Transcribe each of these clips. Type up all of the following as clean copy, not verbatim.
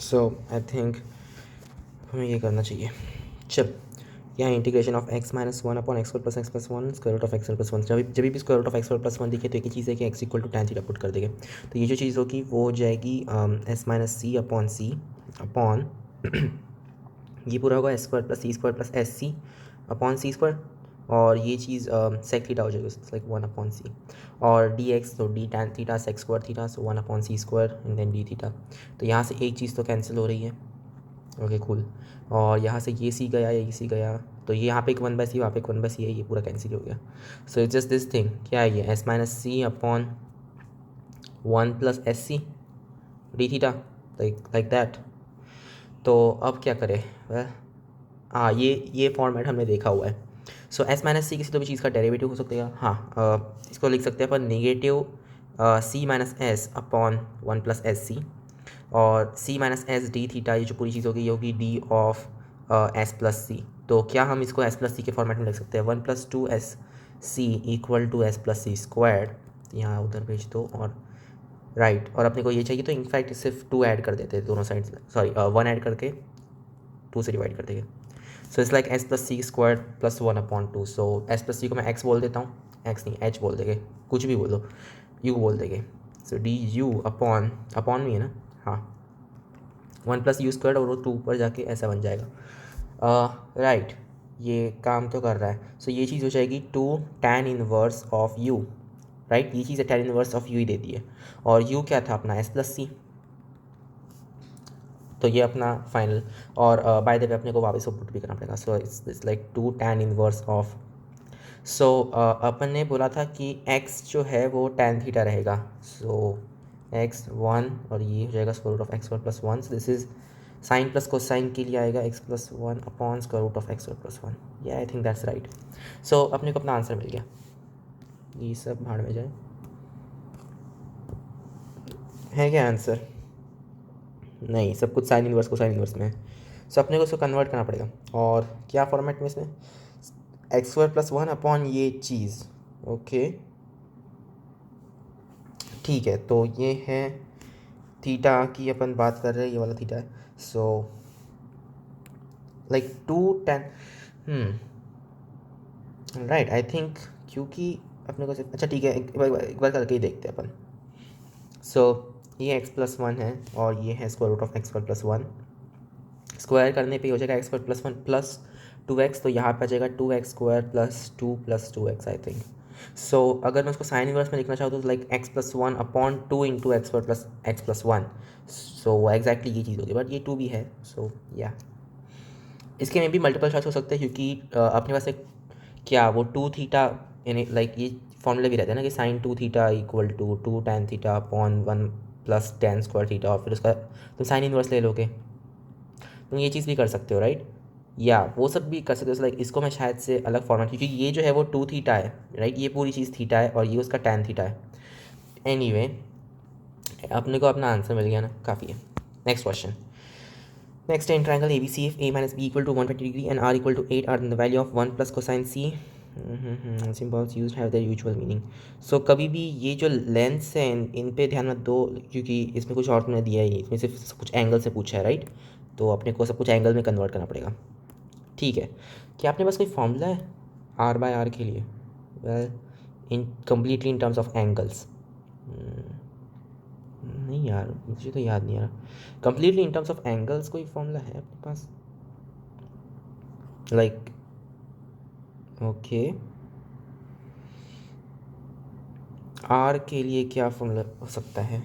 So I think हमें ये करना चाहिए। चल, यहाँ integration of x minus one upon x plus x plus one square root of x plus one, जब भी square root of x plus one दिखे तो एक ही चीज़ है कि x equal to tan theta put कर देंगे। तो ये जो चीज़ होगी वो हो जाएगी एस माइनस सी अपॉन सी अपॉन ये पूरा होगा square plus S C upon सी स्क्वायर, और ये चीज़ सेक थीटा हो जाएगी, लाइक वन अपॉन सी, और डी एक्स तो d tan theta sec square theta, so one upon C square and then d theta. तो यहाँ से एक चीज़ तो कैंसिल हो रही है, ओके कूल। और यहाँ से ये सी गया, ये सी गया, तो ये यहाँ पे एक वन बाई सी, वहाँ पे एक वन बाई सी है, ये पूरा कैंसिल हो गया। So it's just this thing, क्या है ये, s minus C upon one plus S c d theta, like that. तो अब क्या करें, हाँ ये फॉर्मेट हमने देखा हुआ है। सो एस माइनस सी किसी तो भी चीज़ का डेरिवेटिव हो सकता है। हाँ, इसको लिख सकते हैं अपन negative C minus S upon one plus S C, और C minus S D theta, ये जो पूरी चीज़ होगी ये होगी D of S plus C. तो क्या हम इसको एस प्लस सी के फॉर्मेट में लिख सकते हैं, one plus two s c equal to s plus c squared, यहाँ उधर भेज दो, और राइट, और अपने को ये चाहिए तो इनफैक्ट सिर्फ टू ऐड कर देते हैं दोनों साइड, सॉरी वन ऐड करके टू से डिवाइड कर देंगे। So it's like S plus C square plus one upon two. So S plus C को मैं एक्स बोल देता हूँ, एक्स नहीं एच बोल देंगे, कुछ भी बोलो, यू बोल देंगे। सो डी यू अपॉन अपॉन में है ना, हाँ, वन प्लस यू स्क्वायर, और वो टू ऊपर जाके ऐसा बन जाएगा। राइट, ये काम तो कर रहा है। सो ये चीज़ हो जाएगी two tan inverse of u, right, ये चीज़ tan इनवर्स ऑफ यू ही देती है, और यू क्या था अपना एस प्लस सी, तो ये अपना फाइनल। और बाय द वे अपने को वापस पुट भी करना पड़ेगा। So it's like two tan inverse of, so अपन ने बोला था कि x जो है वो tan थीटा रहेगा। सो x वन, और ये हो जाएगा square root of x square plus one. So this is sine plus cosine के लिए आएगा x plus one upon square root of x square plus one. या आई थिंक दैट्स राइट। सो अपने को अपना आंसर मिल गया, ये सब भाड़ में जाए। है क्या आंसर? नहीं, सब कुछ साइन इनवर्स को साइन इनवर्स में है। सो अपने को इसको कन्वर्ट करना पड़ेगा, और क्या फॉर्मेट में इसमें, x square plus one upon ये चीज़, ओके ठीक है। तो ये है थीटा की अपन बात कर रहे हैं, ये वाला थीटा है। So like two tan, right I think, क्योंकि अपने को अच्छा ठीक है, एक बार करके ही देखते हैं अपन। सो ये एक्स प्लस वन है, और ये है square root of x square plus one. Square करने पे हो जाएगा X square plus one plus two X, तो यहाँ पे आ जाएगा two X square plus two X I think. So अगर मैं उसको साइन इनवर्स में लिखना चाहूँ तो like X plus one upon two into X square plus x plus one. So exactly ये चीज़ होगी, बट ये टू भी है। सो या इसके में भी मल्टीपल चॉइस हो सकते हैं, क्योंकि अपने पास एक क्या वो टू थीटा, यानी लाइक ये फॉर्मूला भी रहता है ना कि sine two theta equal to two tan theta upon one plus tan square theta, और फिर उसका तुम साइन इनवर्स ले लोगे, तुम ये चीज़ भी कर सकते हो, राइट। या वो सब भी कर सकते हो, लाइक इसको मैं शायद से अलग फॉर्मेट, क्योंकि ये जो है वो टू थीटा है, राइट, ये पूरी चीज़ थीटा है, और ये उसका tan थीटा है। एनीवे अपने को अपना आंसर मिल गया ना, काफ़ी है। Next question, next in triangle A B C, if a minus B equal to 120 degree and r equal to 8 R the value of one plus cosine C, symbols used have their usual meaning. So कभी भी ये जो lens है इन पे ध्यान मत दो, क्योंकि इसमें कुछ और तुमने दिया ही नहीं, इसमें सिर्फ कुछ एंगल से पूछा है, राइट। तो अपने को सब कुछ एंगल में कन्वर्ट करना पड़ेगा, ठीक है। क्या आपने पास कोई फॉर्मूला है आर बाय आर के लिए? Well, in completely in terms of angles, नहीं यार मुझे तो याद नहीं आ रहा। Completely in terms of angles कोई फॉर्मूला है अपने पास, लाइक ओके, आर के लिए क्या फॉर्मूला हो सकता है?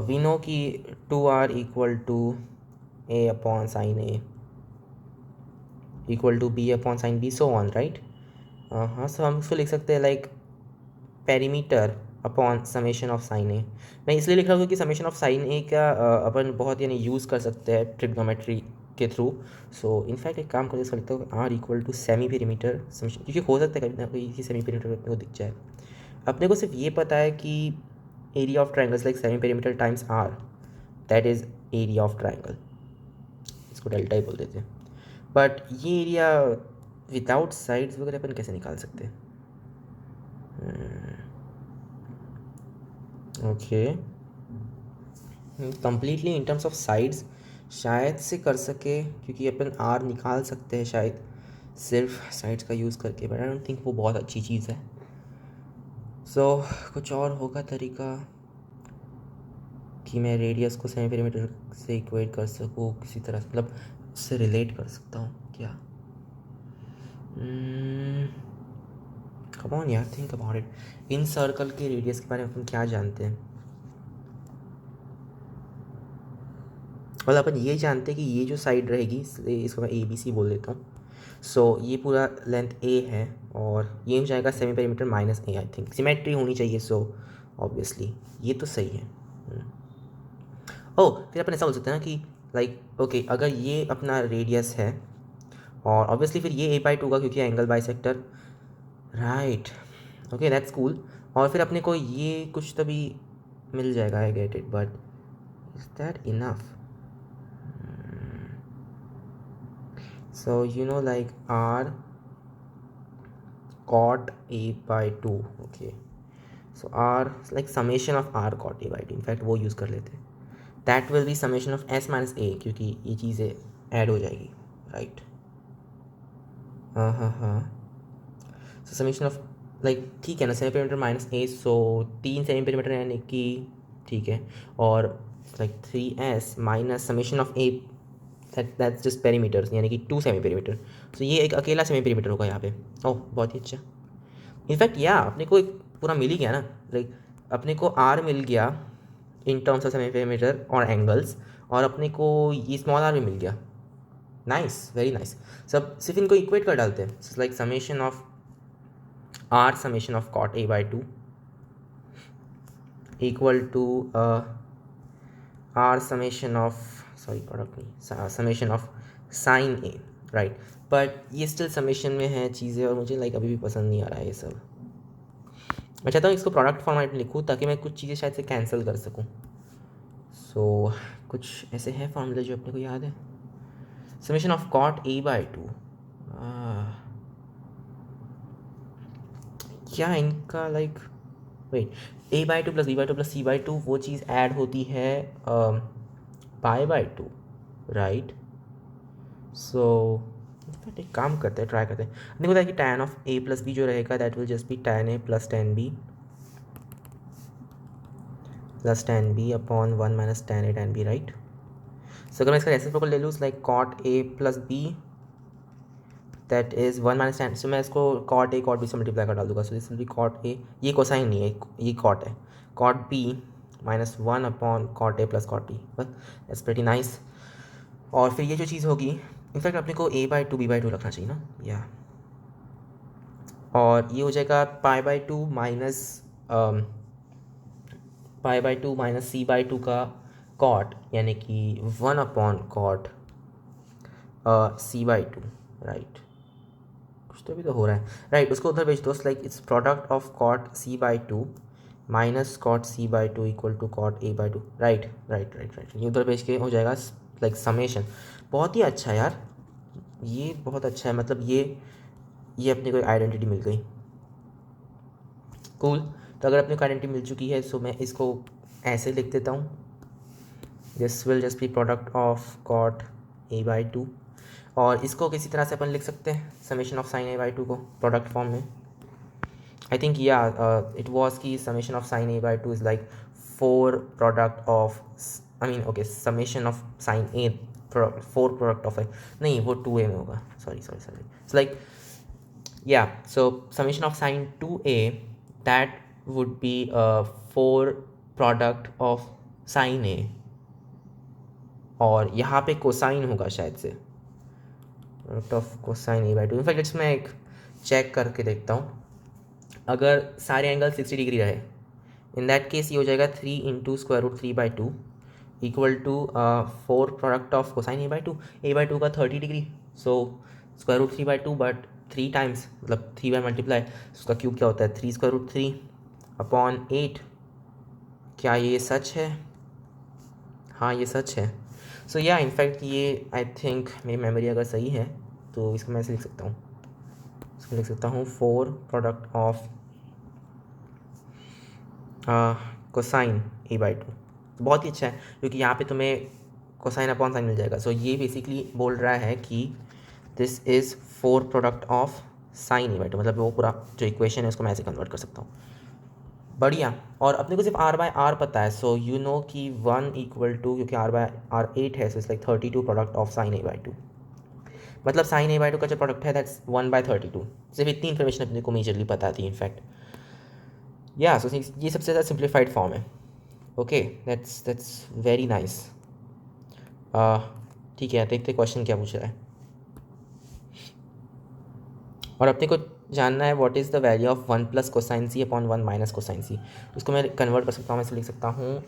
वी नो कि two R equal to A upon sine A equal to B upon sine B, so on, right. हाँ, सो हम इसको लिख सकते हैं like perimeter upon summation of sine A. मैं इसलिए लिख रहा हूँ क्योंकि समेशन ऑफ साइन ए का अपन बहुत यानी यूज़ कर सकते हैं ट्रिग्नोमेट्री के थ्रू। सो इनफैक्ट एक काम करके इसको लिखता हूँ r equal to semi perimeter summation, क्योंकि हो सकता है कभी ना कोई सेमी पेरीमीटर को दिख जाए। अपने को सिर्फ ये पता है कि area of triangles like semi perimeter times r, that is area of triangle, इसको डेल्टा ही बोल देते हैं। बट ये एरिया विदाउट साइड्स वगैरह अपन कैसे निकाल सकते हैं? Okay, completely in terms of sides शायद से कर सके, क्योंकि अपन आर निकाल सकते हैं शायद सिर्फ साइड्स का यूज़ करके, बट आई डोंट थिंक वो बहुत अच्छी चीज़ है। सो कुछ और होगा तरीका कि मैं रेडियस को सेमी पेरीमीटर से इक्वेट कर सकूँ किसी तरह, मतलब उससे रिलेट कर सकता हूँ क्या? कम ऑन यार, think about it. In circle के रेडियस के बारे में अपन क्या जानते हैं? और अपन ये जानते हैं कि ये जो साइड रहेगी, इसको मैं ए बी सी बोल देता हूँ। सो ये पूरा लेंथ ए है और ये हो जाएगा semi perimeter minus A. I think symmetry होनी चाहिए, सो ऑब्वियसली ये तो सही है। फिर अपन ऐसा बोल सकते हैं ना कि लाइक ओके, अगर ये अपना रेडियस है और ऑब्वियसली फिर ये a/2 का, क्योंकि angle bisector, right. Okay, that's cool. और फिर अपने को ये कुछ तभी मिल जाएगा, I get it, but is that enough? So you know like r cot a/2, okay. So r like summation of r cot a/2, in fact वो यूज़ कर लेते हैं। That will be summation of s minus a, क्योंकि ये चीज़ें add हो जाएगी, right. हाँ। सो समेशन ऑफ लाइक, ठीक है ना, सेमी पेरीमीटर माइनस ए, सो 3 सेमी पेरीमीटर यानी कि ठीक है, और like 3s minus summation of A, that's just perimeters, यानी कि 2 सेमी पेरीमीटर। सो ये एक अकेला सेमी पेरीमीटर होगा यहाँ पे। ओह, बहुत ही अच्छा। इनफैक्ट या अपने को एक पूरा मिल ही गया ना, लाइक अपने को आर मिल गया इन टर्म्स ऑफ सेमी पेरीमीटर और एंगल्स, और अपने को ये स्मॉल आर भी मिल गया। Nice, very nice. सब सिर्फ इनको इक्वेट कर डालते हैं, like summation of r summation of cot a/2 equal to r summation of, sorry product नहीं, summation of sin a, right. But ये स्टिल समेशन में है चीज़ें, और मुझे लाइक अभी भी पसंद नहीं आ रहा है ये सब। मैं चाहता हूँ इसको प्रोडक्ट फॉर्मेट में लिखूँ ताकि मैं कुछ चीज़ें शायद से कैंसिल कर सकूँ। सो कुछ ऐसे हैं फॉर्मूले जो अपने को याद है। समेशन ऑफ कॉट a/2, क्या इनका like, wait, a/2 plus b/2 plus c/2 वो चीज़ ऐड होती है π/2, राइट। सो एक काम करते हैं, ट्राई करते हैं। नहीं होता है कि tan of a plus b जो रहेगा that will just be tan a plus tan b plus tan b upon 1 minus tan a tan b, right. So अगर मैं इसका रेसिप्रोकल ले लूँ, like cot a plus b that is 1 minus tan, so मैं इसको cot a cot b से multiply कर डाल दूँगा। So this will be cot a, ये कोसाइन नहीं है, ये cot है, cot b minus 1 upon cot a plus cot b, बस दैट्स प्रीटी नाइस। और फिर ये जो चीज़ होगी, इनफैक्ट अपने को a/2 b/2 रखना चाहिए ना, या और ये हो जाएगा π/2 माइनस π/2 माइनस c/2 का cot, यानी कि 1 अपॉन cot c/2, राइट। कुछ तो भी तो हो रहा है, राइट। उसको उधर भेज दो, like it's product of cot c/2 minus cot c/2 equal to cot a/2, right. ये उधर भेज के हो जाएगा लाइक समेशन। बहुत ही अच्छा यार, ये बहुत अच्छा है, मतलब ये अपने को आइडेंटिटी मिल गई, कूल। तो अगर अपने को आइडेंटिटी मिल चुकी है, सो मैं इसको ऐसे लिख देता हूँ, this will just B product of cot a/2, और इसको किसी तरह से अपन लिख सकते हैं समेशन ऑफ sin a/2 को प्रोडक्ट फॉर्म में। आई थिंक इट वॉज की summation of sin a/2 is like 4 product of, I mean okay, summation of sin a 4 product of, नहीं वो 2a में होगा, sorry it's like so summation of sin 2a that would be 4 product of sin a, और यहाँ पे cosine होगा शायद से, product of cosine a/2। In fact it's मैं एक चेक करके देखता हूँ, अगर सारे एंगल 60 डिग्री रहे, इन दैट केस ये हो जाएगा 3 into square root 3/2 equal to 4 product of cosine a/2 का 30 degree, so square root 3/2 but 3 times, मतलब 3 बाय मल्टीप्लाई, उसका क्यूब क्या होता है 3 स्क्वायर रूट 3 अपॉन 8। क्या ये सच है? हाँ ये सच है। सो या इनफैक्ट ये आई थिंक मेरी मेमोरी अगर सही है तो इसको मैं ऐसे लिख सकता हूँ, इसको लिख सकता हूँ 4 प्रोडक्ट ऑफ कोसाइन a/2, तो बहुत ही अच्छा है क्योंकि यहाँ पे तुम्हें कोसाइन अपॉन साइन मिल जाएगा. सो ये बेसिकली बोल रहा है कि this is 4 product of sine A. मतलब वो पूरा जो इक्वेशन है उसको मैं ऐसे कन्वर्ट कर सकता हूँ. बढ़िया. और अपने को सिर्फ r बाय r पता है. सो यू नो कि 1 इक्वल टू, क्योंकि r बाय r 8 है, सो it's like 32 product of sine a/2. मतलब साइन a/2 का जो प्रोडक्ट है दैट्स 1/32. सिर्फ इतनी इन्फॉर्मेशन अपने को मेजरली पता थी इनफैक्ट. या सो ये सबसे ज़्यादा सिंप्लीफाइड फॉर्म है. Okay, that's very nice. ठीक है, देखते क्वेश्चन क्या पूछ रहा है. और अपने को जानना है what is the value of 1 plus cosine C upon 1 minus cosine C. उसको मैं कन्वर्ट कर सकता हूँ. मैं इसे लिख सकता हूँ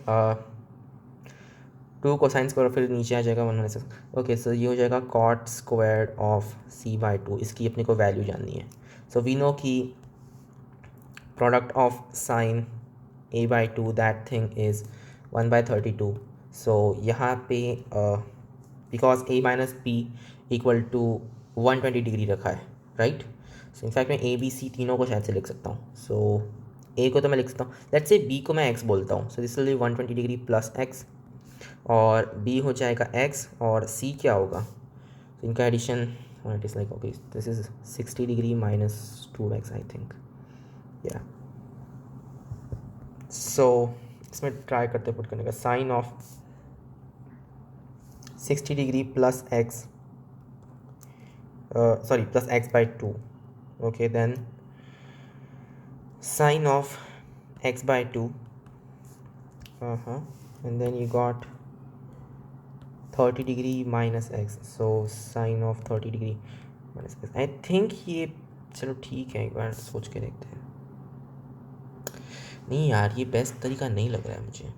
2 कोसाइन स्क्वायर, फिर नीचे आ जाएगा 1 माइनस. ओके, सो ये हो जाएगा कॉट स्क्वायर ऑफ c/2. इसकी अपने को वैल्यू जाननी है. सो वी नो कि product of sine a/2 that thing is 1/32. So यहाँ पे because a minus b equal to 120 degree रखा है, राइट. सो इनफैक्ट मैं ए बी सी तीनों को शायद से लिख सकता हूँ. सो ए को तो मैं लिख सकता हूँ, लेट्स से बी को मैं एक्स बोलता हूँ. सो this will B 120 degree plus x, और बी हो जाएगा एक्स, और सी क्या होगा. तो इनका addition it is like okay this is 60 degree minus 2x I think. या सो इसमें ट्राई करते पुट करने का. Sign of 60 degree plus x, sorry, plus x/2. Okay, then sine of x/2, and then you got 30 degree minus x. So sine of 30 degree minus x. I think ये चलो ठीक है, एक बार सोच के देखते हैं. नहीं यार, ये बेस्ट तरीका नहीं लग रहा है मुझे.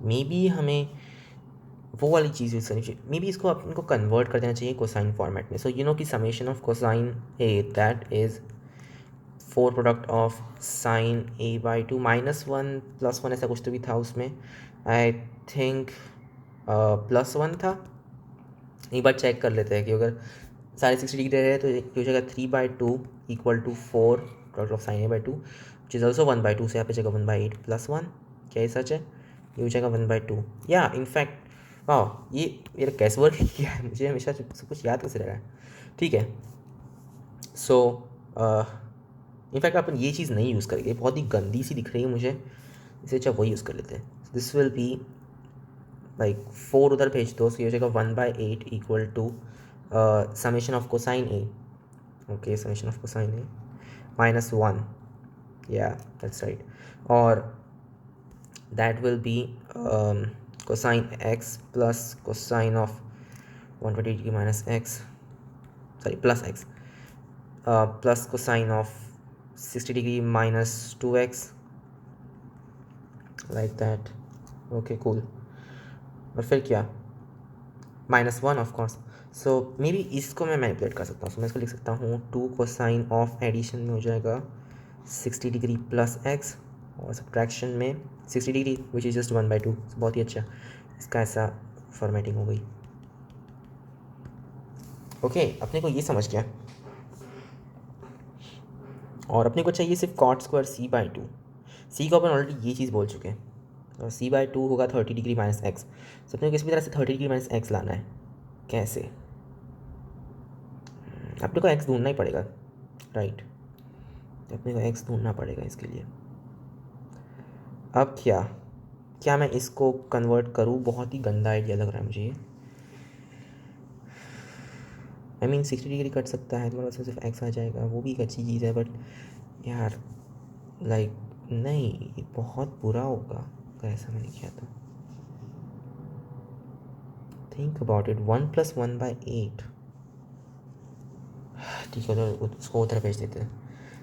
मे बी हमें वो वाली चीज़ यूज़ करनी चाहिए. मे बी इसको आपको कन्वर्ट कर देना चाहिए कोसाइन फॉर्मेट में. सो यू नो कि summation of cosine A that is 4 product of sine a/2 -1 +1 ऐसा कुछ तो भी था उसमें. आई थिंक +1 था. एक बार चेक कर लेते हैं कि अगर सारे 60 डिग्री रहे तो ये हो जाएगा 3/2 equal to 4 product of sine a/2 which is also 1/2. से यहाँ पे जगह 1/8 +1. क्या ये सच है? ये हो जाएगा 1/2. या इनफैक्ट वाह, ये मेरा कैसे वर्क किया है. मुझे हमेशा सब कुछ याद कैसे रह रहा है. ठीक है. सो इनफैक्ट अपन ये चीज़ नहीं यूज़ करेंगे, बहुत ही गंदी सी दिख रही है मुझे, इसे अच्छा वही यूज़ कर लेते हैं. दिस विल बी लाइक 4 उधर भेज दो. सो ये हो जाएगा 1/8 equal to summation of cosine A. Okay, summation of cosine A -1. Yeah that's right. और that will be cosine X plus cosine of 120 degree minus X, sorry plus x, plus cosine of 60 degree minus 2x, like that. Okay, cool. और फिर क्या? -1 of course. So may be इसको मैं manipulate कर सकता हूँ. सो मैं इसको लिख सकता हूँ 2 कोसाइन ऑफ एडिशन में हो जाएगा 60 डिग्री प्लस x, और सब्ट्रैक्शन में 60 डिग्री विच इज़ जस्ट 1/2. बहुत ही अच्छा, इसका ऐसा फॉर्मेटिंग हो गई. ओके, अपने को ये समझ गया. और अपने को चाहिए सिर्फ कॉट स्क्वायर c/2. सी को अपन ऑलरेडी ये चीज़ बोल चुके हैं. और c/2 होगा 30 डिग्री माइनस एक्स. तो अपने को किसी भी तरह से 30 डिग्री माइनस एक्स लाना है. कैसे? अपने को एक्स ढूंढना ही पड़ेगा, राइट. अपने को एक्स ढूंढना पड़ेगा इसके लिए. अब क्या मैं इसको कन्वर्ट करूँ? बहुत ही गंदा आइडिया लग रहा है मुझे ये. आई मीन 60 डिग्री कट सकता है, तुम्हारे पास सिर्फ एक्स आ जाएगा, वो भी एक अच्छी चीज़ है. बट यार लाइक नहीं, ये बहुत बुरा होगा अगर ऐसा मैंने किया तो. Think about it. 1 + 1/8. ठीक है, तो उसको उधर भेज देते हैं.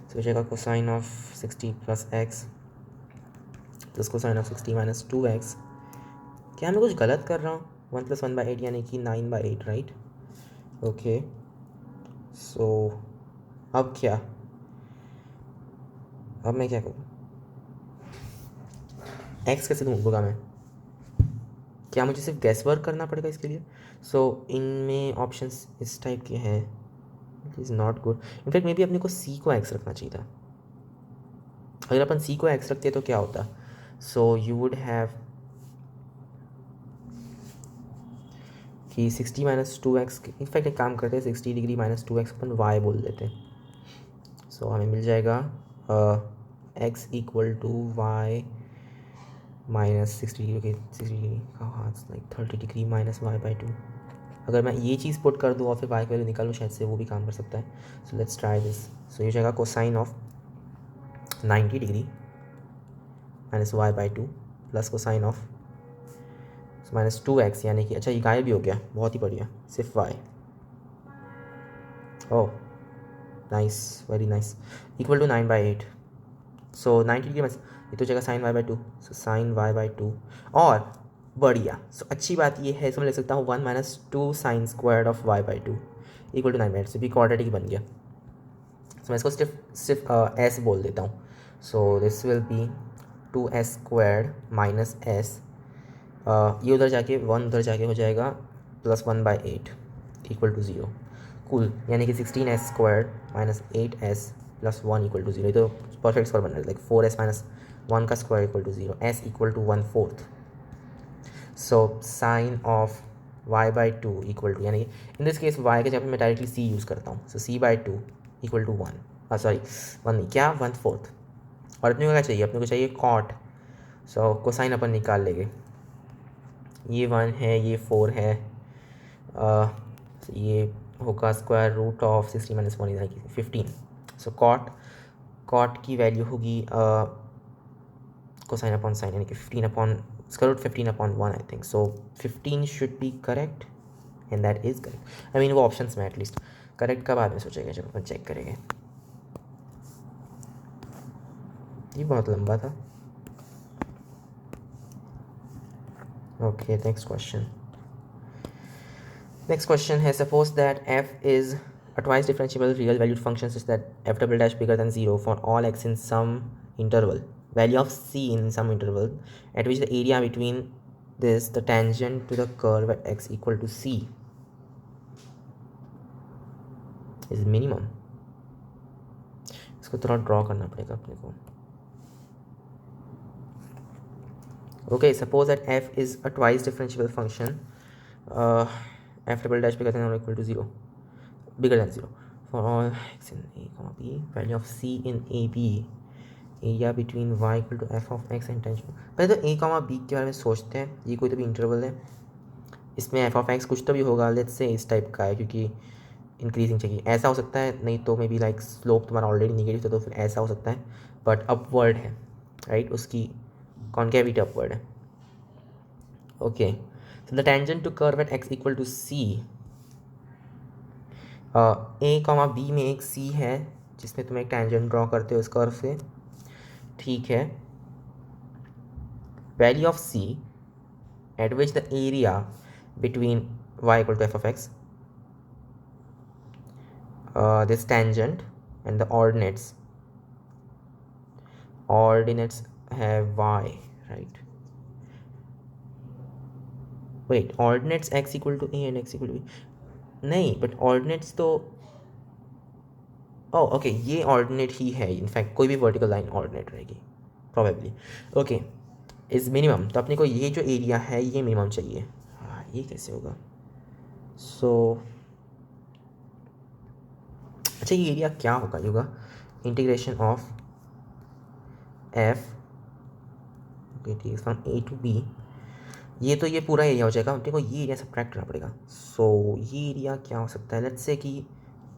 तो हो जाएगा cosine of 60 plus x plus cosine of 60 minus 2x. क्या मैं कुछ गलत कर रहा हूँ? 1 + 1/8 यानी कि 9/8, राइट. ओके, सो अब क्या? अब मैं क्या करूँ? एक्स कैसे ढूंढूंगा मैं? क्या मुझे सिर्फ गैस वर्क करना पड़ेगा इसके लिए? सो इनमें ऑप्शंस इस टाइप के हैं. It is not good. In fact may be अपने को सी को एक्स रखना चाहिए था. अगर अपन सी को एक्स रखते तो क्या होता? सो यू वुड हैव कि 60 माइनस 2x, इनफैक्ट एक काम करते हैं 60 डिग्री माइनस 2x अपन y बोल देते हैं। सो हमें मिल जाएगा x equal to y minus 60 degree, 60 degree का हाथ लाइक 30 डिग्री माइनस y/2। अगर मैं ये चीज़ पुट कर दूँ और फिर y की वैल्यू निकालूँ, शायद से वो भी काम कर सकता है। So let's try this. So ये जाएगा cosine of 90 degree minus y/2 plus cosine of minus 2x, यानी कि अच्छा ये गायब भी हो गया, बहुत ही बढ़िया, सिर्फ y। Oh nice, very nice, equal to 9/8। So 90 degree minus ये तो जगह sign y/2, so sine y/2 और बढ़िया। सो अच्छी बात ये है, इसको मैं लिख सकता हूँ 1 minus 2 sine square of y/2 equal to 9/8। से भी क्वाड्रेटिक बन गया। सो मैं इसको सिर्फ s बोल देता हूँ। सो this will B 2s squared minus s, ये उधर जाके 1 उधर जाके हो जाएगा प्लस 1/8 इक्वल टू 0। कूल, यानी कि 16s squared minus 8s plus 1 equal to 0। ये तो परफेक्ट स्क्वायर बन रहा है, लाइक 4s माइनस 1 का square equal to 0, s equal to 1/4। So sine of y/2 equal to, यानी कि इन दिस केस y के जगह मैं डायरेक्टली c यूज़ करता हूँ। सो c/2 इक्वल टू 1, सॉरी 1 नहीं, क्या 1/4। और अपने को क्या चाहिए, अपने को चाहिए कॉट। सो कोसाइन अपन निकाल लेंगे, ये 1 है, ये 4 है, ये होगा स्क्वायर रूट ऑफ 60 माइनस 1 यानी कि 15। सो कॉट की वैल्यू होगी कोसाइन अपॉन साइन, यानी कि 15 upon square root 15 upon 1 I think. So 15 should be correct and that is correct. I mean वो ऑप्शंस में एटलीस्ट करेक्ट का बाद में सोचेंगे जब अपन चेक करेंगे। ये बहुत लंबा था। Okay, next question. Next question है, suppose that f is a twice differentiable real valued function such that f double dash bigger than 0 for all x in some interval, value of c in some interval, at which the area between this, the tangent to the curve at x equal to c, is minimum. इसको थोड़ा draw करना पड़ेगा अपने को। Okay, suppose that f is a twice differentiable function, f double dash bigger than or equal to 0, bigger than 0 for all x in a comma b, value of c in a b, area between y equal to f of x and tangent। पहले तो a comma b के बारे में सोचते हैं। ये कोई तो भी इंटरवल है, इसमें f of x कुछ तो भी होगा, लेट्स से इस टाइप का है, क्योंकि इंक्रीजिंग चाहिए। ऐसा हो सकता है, नहीं तो मे बी लाइक स्लोप तुम्हारा ऑलरेडी नेगेटिव था तो फिर ऐसा हो सकता है, बट अपवर्ड है, राइट, उसकी कॉन्केविटी अपवर्ड है। Okay, so the tangent to curve at x equal to c, a comma b में एक c है जिसमें तुम एक टेंजेंट ड्रॉ करते हो इस कर्व से, ठीक है। Value of c at which the area between y equal to f of x, this tangent and the ordinates have y, right? Wait, ordinates x equal to a and x equal to b, नहीं, but ordinates तो okay, ये ordinate ही है, in fact कोई भी vertical line ordinate रहेगी probably. Okay, is minimum, तो अपने को ये जो एरिया है ये मिनिमम चाहिए। हाँ, ये कैसे होगा? सो अच्छा, ये एरिया क्या होगा? ये होगा इंटीग्रेशन ऑफ एफ, ओके ठीक है, फ्रॉम ए टू बी। ये तो ये पूरा एरिया हो जाएगा, अपने को ये एरिया सब्ट्रैक्ट करना पड़ेगा। सो ये एरिया क्या हो सकता है? लेट्स से कि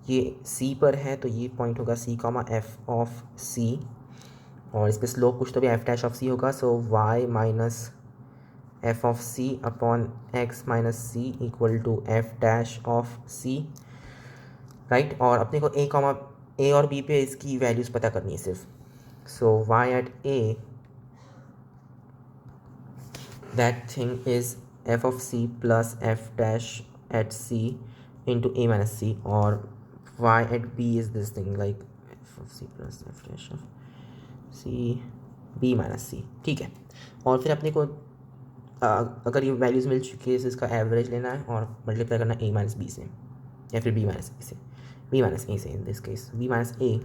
ये सी पर है, तो ये पॉइंट होगा सी कॉमा एफ ऑफ सी, और इस पर स्लोप कुछ तो भी एफ डैश ऑफ सी होगा। So Y minus F of C upon X minus C equal to F dash of C, right. और अपने को ए और बी पे इसकी वैल्यूज़ पता करनी है सिर्फ। So Y at A, that thing is f of c plus f dash at c into a minus c, or y at b is this thing like f of c plus f dash of c b minus c, ठीक है। और फिर अपने को अगर ये values मिल चुकी है, इसका एवरेज लेना है और मल्टीप्लाई करना a माइनस बी से, या फिर b माइनस ए से, b माइनस ए से, in this case b minus A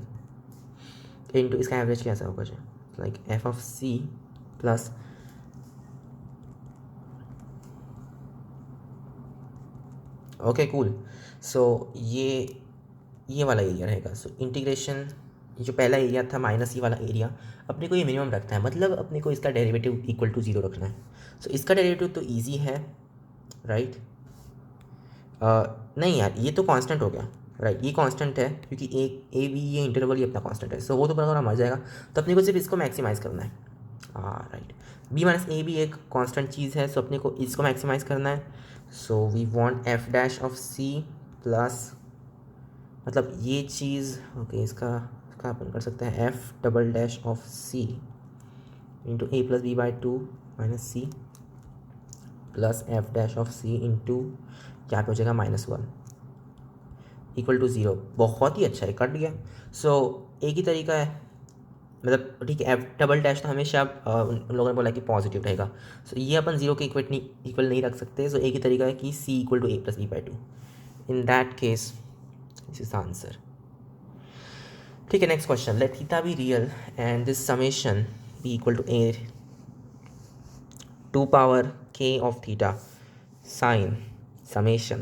into इसका एवरेज कैसा होगा जो like f of c plus okay cool. So ये वाला एरिया रहेगा। सो इंटीग्रेशन, ये जो पहला एरिया था माइनस ये वाला एरिया, अपने को ये मिनिमम रखना है, मतलब अपने को इसका डेरिवेटिव इक्वल टू 0 रखना है। सो इसका डेरिवेटिव तो ईजी है, राइट। नहीं यार, ये तो कांस्टेंट हो गया, राइट, ये कांस्टेंट है क्योंकि ए बी ये इंटरवल ही अपना कांस्टेंट है। सो वो तो बराबर मर जाएगा, तो अपने को सिर्फ इसको मैक्सिमाइज करना है। राइट, बी माइनस ए भी एक कांस्टेंट चीज़ है, सो अपने को इसको मैक्सिमाइज करना है। So we want f dash of c plus, मतलब ये चीज़ ओके, इसका अपन कर सकते हैं f double dash of c into a plus B by 2 minus c plus f dash of c into क्या पे हो जाएगा -1 इक्वल टू 0। बहुत ही अच्छा है, कट गया। सो एक ही तरीका है, मतलब ठीक है, एफ डबल डैश तो हमेशा उन लोगों ने बोला कि पॉजिटिव रहेगा। सो ये अपन 0 के इक्वल नहीं रख सकते। सो एक ही तरीका है कि C equal to A plus B by 2। In that case this is the answer. ठीक है, next question, let theta be real and this summation be equal to A 2 power k of theta sine summation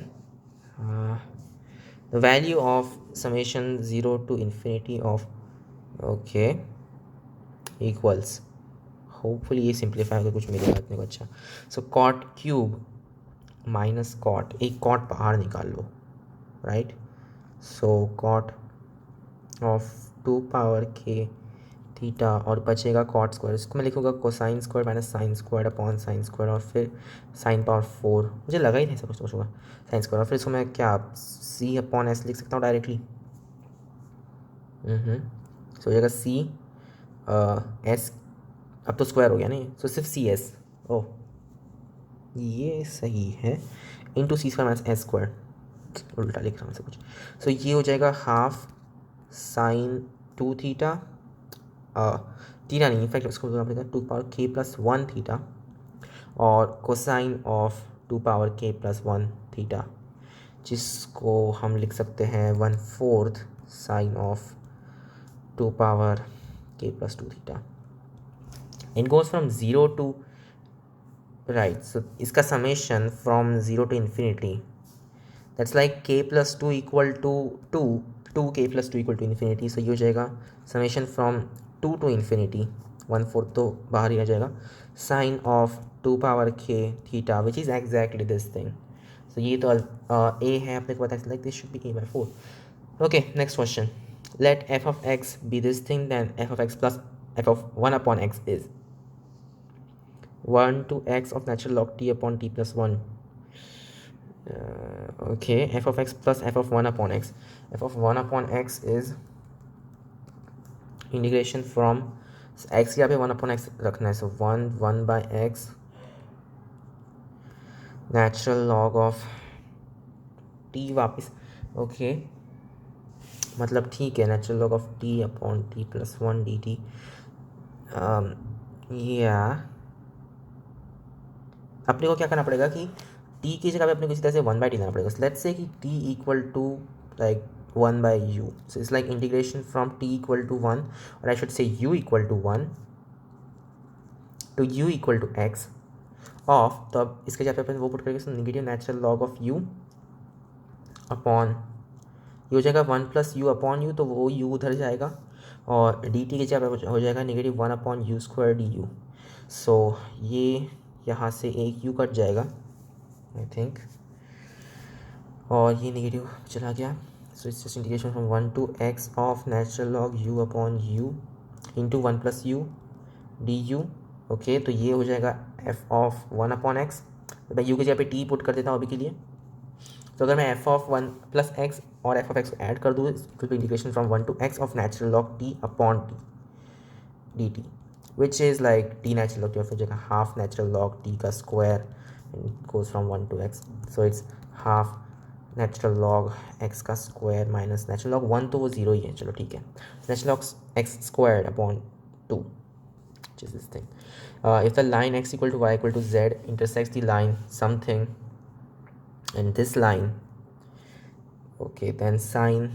the value of summation 0 to infinity of okay equals, hopefully ये simplify होकर कुछ मिलेगा अपने को। अच्छा, so cot cube minus cot, एक cot बाहर निकाल लो, right. So cot of 2 power k थीटा और बचेगा कॉट स्क्वायर, इसको मैं लिखूँगा cosine square minus sine square upon sine square और फिर साइन पावर 4, मुझे लगा ही नहीं सब कुछ होगा साइन स्क्वायर, और फिर इसको मैं क्या सी अपॉन एस लिख सकता हूँ डायरेक्टली। सो हो जाएगा सी एस, अब तो स्क्वायर हो गया नहीं, सो सिर्फ सी एस, ओह ये सही है, इंटू सी स्क्वायर माइनस एस स्क्वायर, उल्टा लिख रहा हूँ सब कुछ। सो ये हो जाएगा हाफ साइन 2 थीटा, थीटा नहीं, इनफैक्ट उसको पड़ेगा 2 पावर k प्लस 1 थीटा और cosine of 2 power k plus 1 theta, जिसको हम लिख सकते हैं 1/4 sine of 2 power k plus 2 theta. It goes from 0 to right, so इसका summation from 0 to infinity, that's like k plus 2 equal to 2k plus 2 equal to infinity. So ये हो जाएगा summation from 2 to infinity, 1/4 तो बाहर ही आ जाएगा, sine of 2 power k theta which is exactly this thing. So ये तो ए है, अपने को पता है, like this should be a/4। Okay, next question, let f of x be this thing, then f of x plus f of 1 upon x is 1 to x of natural log t upon t plus 1. Okay, f of x plus f of 1 upon x, f of 1 upon x is integration from x यहाँ पे 1 upon x रखना है, सो 1 by x natural log of t वापस, okay मतलब ठीक है, natural log of t upon t plus 1 dt, या अपने को क्या करना पड़ेगा कि t की जगह पे अपने को इसी तरह से 1/t लेना पड़ेगा। लेट्स से कि t equal to like 1 by u, so it's like integration from t equal to 1, or I should say u equal to 1 to u equal to x of, तो अब इसके जगह पे अपन वो पुट करेंगे, negative natural log of u upon ये हो जाएगा 1 प्लस यू अपॉन यू, तो वो u उधर जाएगा और dt की जगह पे हो जाएगा negative 1 upon U square D U. So ये यहाँ से एक u कट जाएगा आई थिंक, और ये नेगेटिव चला गया। So it's just integration from 1 to x of natural log u upon u into 1 plus u du। Okay, तो ये हो जाएगा f of 1 upon x, तो मैं u की जगह पे t पुट कर देता हूँ अभी के लिए। तो अगर मैं f of 1 plus x और f of x को ऐड कर दूँ, तो integration from 1 to x of natural log t upon t dt which is like t natural log t, और फिर जाएगा हाफ नेचुरल लॉग t का square goes from 1 to x, so it's half natural log x का square minus natural log 1, तो वो 0 ही है, चलो ठीक है, natural log x square upon 2 which is this thing. If the line x equal to y equal to z intersects the line something and this line, okay, then sin,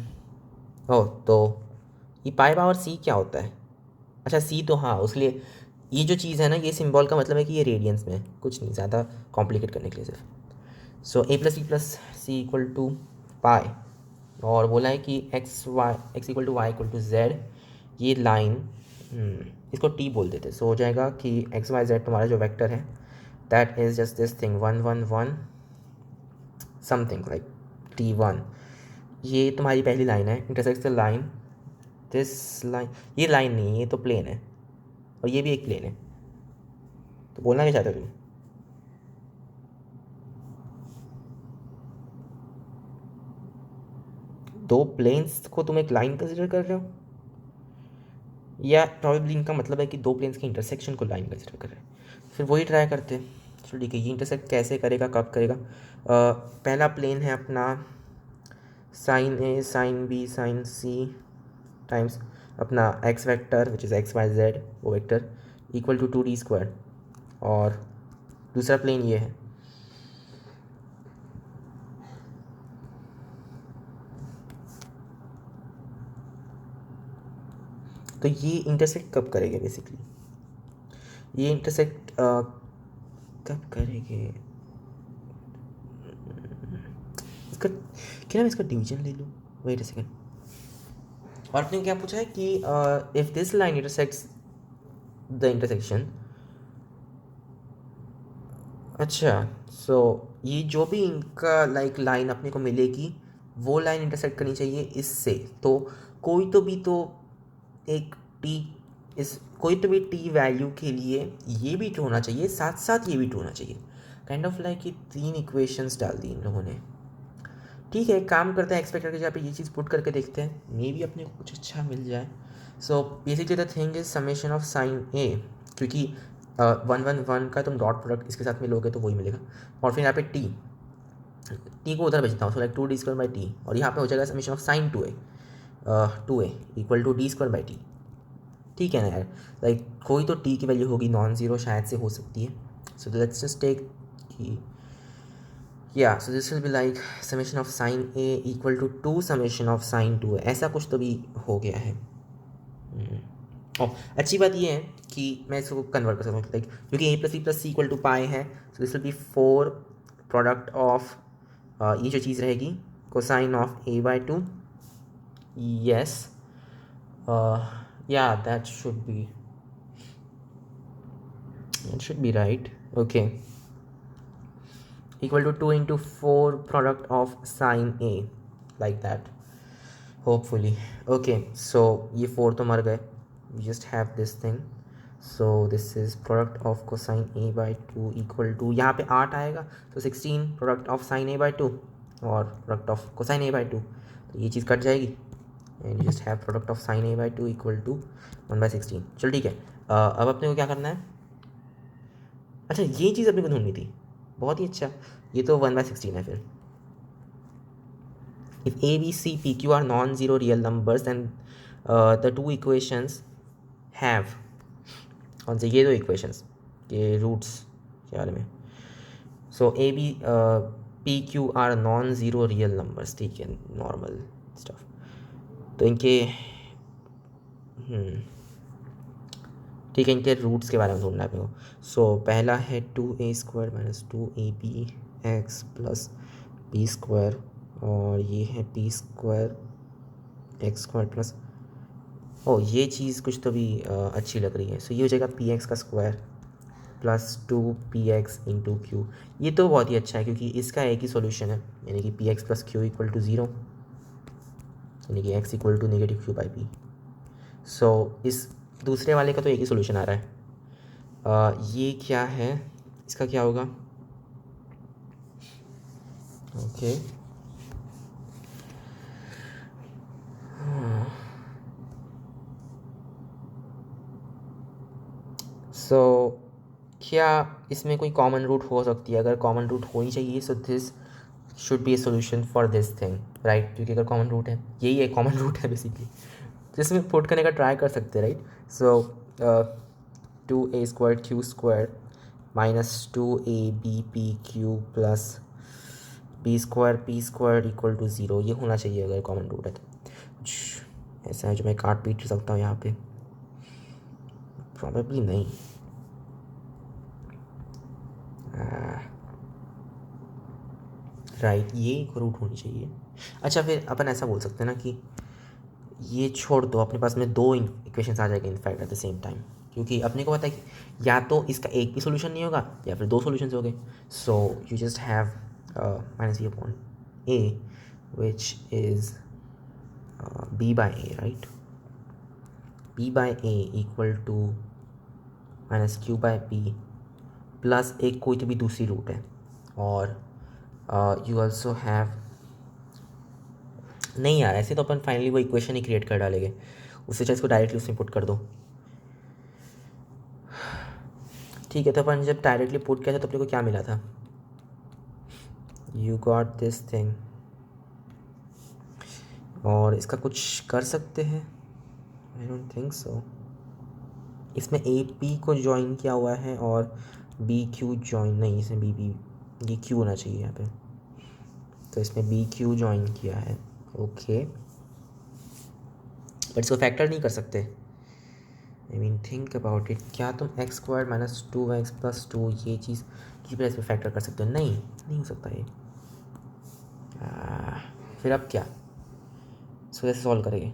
तो ये पाई power c क्या होता है? अच्छा c तो हाँ, उसके लिए ये जो चीज़ है ना, ये सिंबल का मतलब है कि ये रेडियंस में, कुछ नहीं ज़्यादा कॉम्प्लिकेट करने के लिए सिर्फ। So a plus b plus C equal to pi और बोला है कि x equal to Y equal to Z, ये लाइन इसको टी बोल देते, सो हो जाएगा कि एक्स वाई जेड तुम्हारा जो वेक्टर है that is just this thing 1 1 1 something like T1। ये तुम्हारी पहली लाइन है, intersects the line this line. ये लाइन नहीं है, ये तो प्लेन है और ये भी एक प्लेन है। तो बोलना क्या चाहते हो तुम? दो प्लेन्स को तुम एक लाइन कंसिडर कर रहे हो, या प्रॉबेबली इनका मतलब है कि दो प्लेन्स के इंटरसेक्शन को लाइन कंसिडर कर रहे हैं। फिर वही ट्राई करते हैं। चलो ठीक है, ये इंटरसेक्ट कैसे करेगा, कब करेगा? पहला प्लेन है अपना sine a sine b sine c times अपना x vector which is x y z, वो वेक्टर इक्वल टू 2D²। और दूसरा प्लेन ये है, तो ये इंटरसेक्ट कब करेंगे? बेसिकली ये इंटरसेक्ट कब करेंगे? इसका क्या नाम, इसका डिवीजन ले लूँ, वेट अ सेकेंड। और आपने क्या पूछा है कि if this line intersects the intersection, अच्छा सो ये जो भी इनका लाइक लाइन अपने को मिलेगी वो लाइन इंटरसेक्ट करनी चाहिए इससे। तो कोई तो भी तो एक टी, इस कोई तो भी टी वैल्यू के लिए ये भी ट्रू होना चाहिए, साथ साथ ये भी ट्रू होना चाहिए। काइंड ऑफ लाइक ये तीन इक्वेशंस डाल दी इन लोगों ने। ठीक है, काम करते हैं, एक्सपेक्ट करके जहाँ पे ये चीज़ पुट करके देखते हैं, मे भी अपने को कुछ अच्छा मिल जाए। So basically the thing is summation of sine A, क्योंकि 1 1 1 का तुम डॉट प्रोडक्ट इसके साथ में लोगे तो वही मिलेगा। और फिर यहाँ पे टी को उधर भेजता हूँ, सो लाइक 2D² और यहाँ पे हो जाएगा summation of sine 2A equal to D²/t। ठीक है ना यार, लाइक कोई तो टी की वैल्यू होगी नॉन ज़ीरो, शायद से हो सकती है। सो लेट्स जस्ट टेक कि so this will be like summation of sine A equal to 2 summation of sine 2A, ऐसा कुछ तो भी हो गया है। अच्छी बात ये है कि मैं इसको कन्वर्ट कर सकता हूँ, लाइक क्योंकि A plus B plus C equal to pi है, so this will be 4 product of ये जो चीज़ रहेगी cosine of A/2। Yes, that should be right. Okay, equal to 2 into 4 product of sine A, like that hopefully। okay, so ये 4 तो मर गए, we just have this thing, so this is product of cosine A/2 equal to, यहाँ पे 8 आएगा तो 16 product of sine A/2 और product of cosine A/2, तो ये चीज़ कट जाएगी and you just have product of sine A/2 equal to 1/16। चलो ठीक है, अब अपने को क्या करना है? अच्छा, ये चीज़ अपने को ढूंढनी थी, बहुत ही अच्छा। ये तो 1/16 है। फिर if A B C P Q are non zero real numbers then the two equations have, कौन से? ये दो इक्वेशंस के रूट्स के बारे में। So A B P Q are non zero real numbers, ठीक है, नॉर्मल स्टफ। तो इनके ठीक है, इनके रूट्स के बारे में ढूंढना है अपने को। सो पहला है 2A² - 2ABX + B², और ये है P² X² प्लस, ये चीज़ कुछ तो भी अच्छी लग रही है। सो ये हो जाएगा PX का स्क्वायर प्लस 2PX × Q। ये तो बहुत ही अच्छा है क्योंकि इसका एक ही सॉल्यूशन है, यानी कि PX + Q = 0, यानी कि X = -Q/P। सो इस दूसरे वाले का तो एक ही सॉल्यूशन आ रहा है। ये क्या है, इसका क्या होगा? ओके, सो क्या इसमें कोई कॉमन रूट हो सकती है? अगर कॉमन रूट होनी चाहिए, so this should B a solution for this thing, right? क्योंकि अगर कॉमन रूट है, यही एक कॉमन रूट है बेसिकली, जिसमें पुट करने का ट्राई कर सकते हैं, राइट? सो 2A² Q² - 2ABPQ + B² P² = 0, ये होना चाहिए अगर कॉमन रूट है तो। कुछ ऐसा है जो मैं काट पीट सकता हूँ यहाँ पे? प्रॉबेबली नहीं। राइट, ये एक रूट होनी चाहिए। अच्छा, फिर अपन ऐसा बोल सकते हैं ना कि ये छोड़ दो, अपने पास में दो इक्वेशंस आ जाएंगे in fact at the same time, क्योंकि अपने को पता है कि या तो इसका एक भी सोल्यूशन नहीं होगा या फिर दो सोल्यूशंस हो गए। So you just have minus b upon a which is b by a, right. B by a equal to minus q by p plus एक कोई तो भी दूसरी रूट है, और यू ऑल्सो हैव, नहीं यार ऐसे तो अपन फाइनली वो इक्वेशन ही क्रिएट कर डालेंगे, उससे चाहे इसको डायरेक्टली उसमें पुट कर दो। ठीक है, तो अपन जब डायरेक्टली पुट किया था तो अपने को क्या मिला था, यू गॉट दिस थिंग, और इसका कुछ कर सकते हैं, आई डोंट थिंक सो। इसमें ए पी को ज्वाइन किया हुआ है और बी क्यू ज्वाइन नहीं, इसमें बी बी ये क्यू होना चाहिए यहाँ पे, तो इसमें बी क्यू ज्वाइन किया है, ओके। बट इसको फैक्टर नहीं कर सकते, I mean think about it, क्या तुम x square minus 2x plus 2 ये चीज़ की प्लेस पे फैक्टर कर सकते हो, नहीं नहीं हो सकता ये। फिर अब क्या, इसको कैसे सॉल्व करेंगे,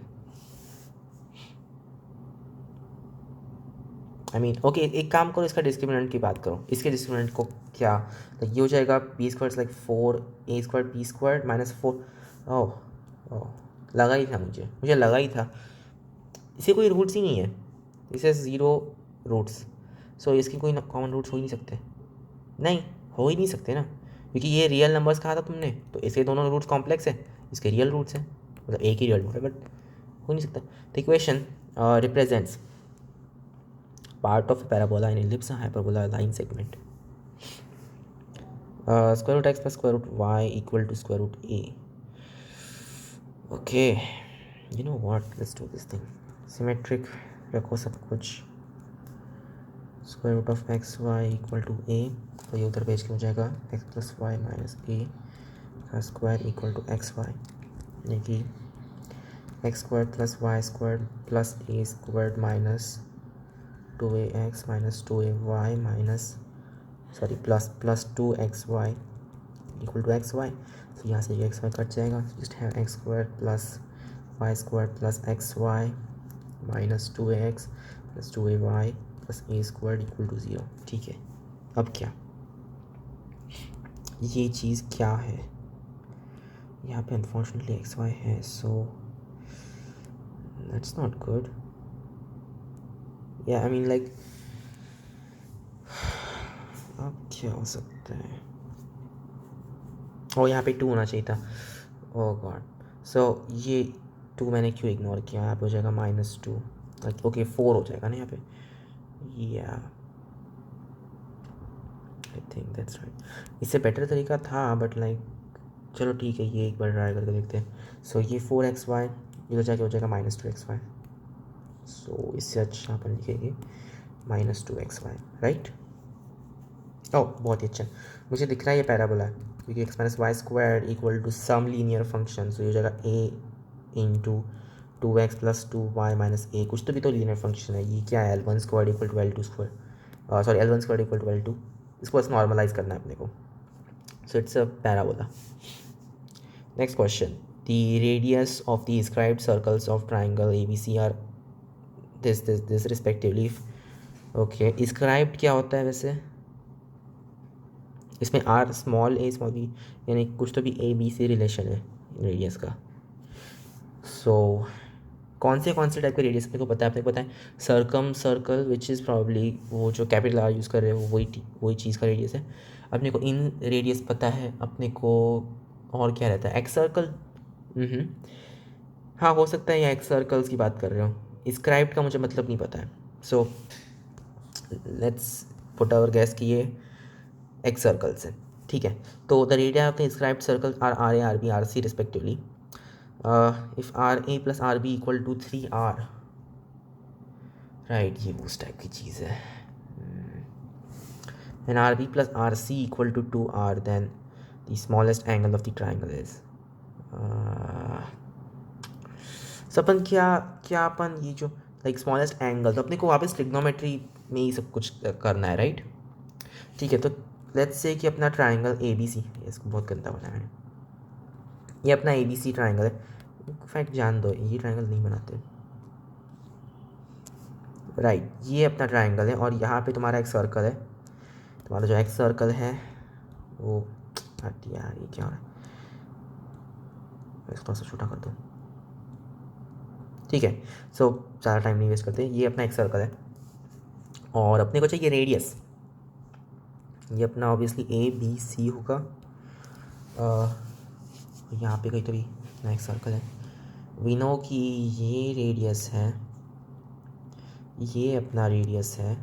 आई मीन ओके, एक काम करो, इसका डिस्क्रिमिनेंट की बात करो, इसके डिस्क्रिमिनेंट को क्या, तो ये हो जाएगा b square like 4a² p square minus 4, oh oh लगा ही था मुझे लगा ही था, इसे कोई रूट्स ही नहीं है, इसे 0 रूट्स, सो इसके कोई कॉमन रूट्स हो ही नहीं सकते, नहीं हो ही नहीं सकते ना, क्योंकि ये रियल नंबर्स कहा था तुमने, तो इसके दोनों रूट्स कॉम्प्लेक्स है, इसके रियल रूट्स हैं, मतलब एक ही रियल रूट है, बट हो नहीं सकता। तो equation represents part of a parabola and ellipse and hyperbola line segment. Square root x plus square root y equal to square root a. Okay, you know what, let's do this thing symmetric, रखो सब कुछ, square root of x y equal to a, तो ये उधर page के हो जाएगा x plus y minus a का square equal to x y, यानी कि x square plus y square plus a square minus 2ax minus 2ay minus sorry plus 2xy equal to x y, तो यहाँ से x y cut जाएगा, just have x square plus y square plus x y minus 2ax plus 2ay plus a square equal to 0। ठीक है, अब क्या, ये चीज़ क्या है, यहाँ पे अनफॉर्चुनेटली एक्स वाई है, सो दैट्स नॉट गुड, या आई मीन लाइक अब क्या हो सकता है, और यहाँ पे 2 होना चाहिए था, ओह गॉड, सो ये 2 मैंने क्यों इग्नोर किया, यहाँ पे हो जाएगा -2, ओके 4 हो जाएगा ना यहाँ पे, या आई थिंक दैट्स राइट, इससे बेटर तरीका था बट लाइक चलो ठीक है, ये एक बार ट्राई करके देखते हैं। सो ये 4xy इधर जाके हो जाएगा -2xy, सो इससे अच्छा अपन लिखेंगे -2xy, राइट। ओह बहुत ही अच्छा, मुझे दिख रहा है ये पैराबोला है, क्योंकि x minus Y square equal to some linear function, so ये हो जाएगा a into 2x plus 2y minus a, कुछ तो भी तो लीनियर फंक्शन है, ये क्या है L1 square equal to L2 square, sorry L1 square equal to L2, इसको बस नॉर्मलाइज करना है अपने को, so it's a parabola. Next question, the radius of the described circles of triangle ABC are this respectively, okay described क्या होता है वैसे, इसमें are small a small b, यानी कुछ तो भी ए बी से रिलेशन है रेडियस का। सो कौन से टाइप के रेडियस अपने को पता है, अपने को पता है circum circle which is probably वो जो कैपिटल आर यूज़ कर रहे हो वही चीज़ का रेडियस है अपने को, इन रेडियस पता है अपने को, और क्या रहता है एक्स सर्कल, हाँ हो सकता है या एक्स सर्कल्स की बात कर रहे हो, स्क्राइब्ड का मुझे मतलब नहीं पता है, so let's put our guess कि ये एक्स सर्कल्स हैं, ठीक है। तो the radii of the described circle are R A R B R C respectively, if R A plus R B equal to 3r, right, ये उस type की चीज़ है, and R B plus R C equal to 2r, then the smallest angle of the triangle is, अपन क्या अपन ये जो लाइक स्मॉलेस्ट एंगल, तो अपने को वापस ट्रिग्नोमेट्री में ही सब कुछ करना है, राइट। ठीक है, तो लेट्स से कि अपना ट्राइंगल ए बी सी, इसको बहुत गंदा बनाया है, ये अपना ए बी सी ट्राइंगल है, इनफैक्ट जान दो ये ट्राइंगल नहीं बनाते, राइट ये अपना ट्राइंगल है और यहाँ पे तुम्हारा एक सर्कल है, तुम्हारा जो एक सर्कल है वो हट यार ये क्या हो रहा है, इसको थोड़ा सा छोटा कर दो, ठीक है। सो ज़्यादा टाइम नहीं वेस्ट करते, ये अपना एक सर्कल है और अपने को चाहिए रेडियस, ये अपना ऑब्वियसली ए बी सी होगा, यहाँ पे कहीं तो भी अपना एक सर्कल है, वी नो कि ये रेडियस है, ये अपना रेडियस है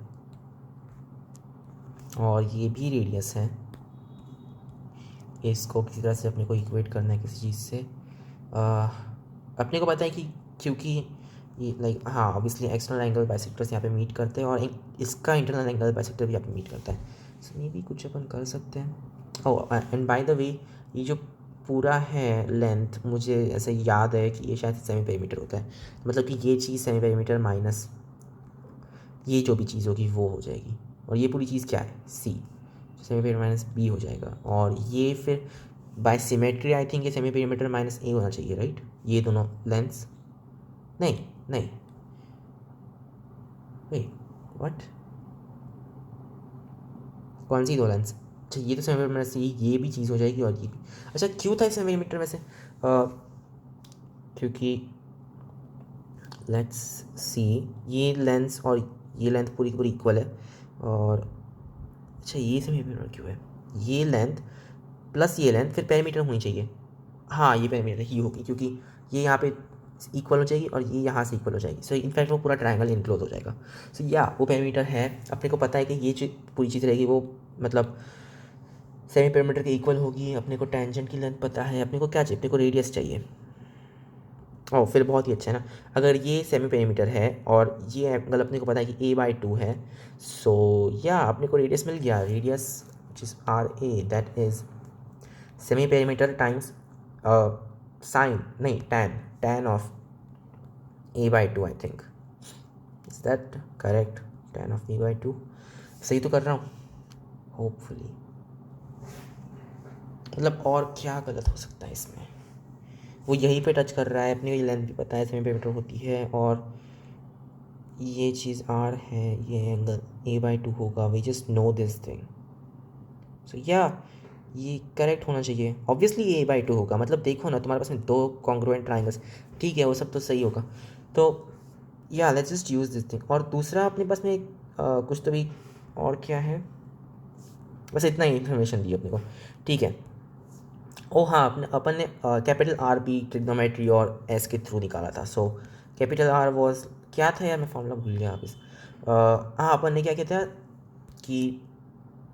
और ये भी रेडियस है, इसको किसी तरह से अपने को इक्वेट करना है किसी चीज़ से, अपने को पता है कि क्योंकि ये लाइक हाँ ऑब्वियसली एक्सटर्नल एंगल बाइसेक्टर्स यहाँ पे मीट करते हैं और इसका इंटरनल एंगल बाइसेक्टर भी यहाँ पे मीट करता है, सो ये भी कुछ अपन कर सकते हैं। Oh and by the way ये जो पूरा है लेंथ मुझे ऐसे याद है कि ये शायद सेमी पेरीमीटर होता है, मतलब कि ये चीज़ सेमी पेरीमीटर माइनस ये जो भी चीज़ होगी वो हो जाएगी, और ये पूरी चीज़ क्या है सी, सेमी पेरीमीटर माइनस बी हो जाएगा, और ये फिर बाय सिमेट्री आई थिंक ये सेमी पेरीमीटर माइनस ए होना चाहिए, राइट ये दोनों लेंथ्स, नहीं नहीं व्हाट, कौन सी दो लेंस, अच्छा ये तो सेमी पेरीमीटर से ये भी चीज़ हो जाएगी और ये भी, अच्छा क्यों था सेमी पेरीमीटर में से, क्योंकि लेट्स सी ये लेंस और ये लेंथ पूरी पूरी इक्वल है, और अच्छा ये सेमी पेरीमीटर क्यों है, ये लेंथ प्लस ये लेंथ फिर पेरीमीटर होनी चाहिए, हाँ ये पेरीमीटर ही होगी क्योंकि ये यहाँ पे इक्वल हो जाएगी और ये यहाँ से इक्वल हो जाएगी, सो इनफैक्ट वो पूरा ट्रायंगल इनक्लोज हो जाएगा, सो या वो पेरीमीटर है, अपने को पता है कि ये पूरी चीज़ रहेगी वो मतलब सेमी पेरीमीटर के इक्वल होगी, अपने को टेंजेंट की लेंथ पता है, अपने को क्या चाहिए, अपने को रेडियस चाहिए, ओ फिर बहुत ही अच्छा है ना, अगर ये सेमी पेरीमीटर है और ये एंगल अपने को पता है कि a/2 है, सो या अपने को रेडियस मिल गया, रेडियस जिस r a that is semi perimeter times sine नहीं tan of a/2 I think, is that correct, tan of a/2 सही तो कर रहा हूँ होपफुली, मतलब और क्या गलत हो सकता है इसमें, वो यहीं पे टच कर रहा है, अपनी लेंथ भी पता है सेमी पेरीमीटर होती है और ये चीज़ आर है, ये एंगल a/2 होगा, we just know this thing, so yeah ये करेक्ट होना चाहिए, ऑब्वियसली ये a/2 होगा, मतलब देखो ना तुम्हारे पास में दो कॉन्ग्रुएंट ट्राइंगल्स, ठीक है वो सब तो सही होगा, तो या let's just use this thing, और दूसरा अपने पास में कुछ तो भी और क्या है, बस इतना ही इन्फॉर्मेशन दी अपने को, ठीक है। ओ हाँ अपन ने कैपिटल आर बी ट्रिग्नोमेट्री और एस के थ्रू निकाला था, सो कैपिटल आर वॉज क्या था यार, मैं फॉर्मूला भूल गया वापस, हाँ अपन ने क्या किया था कि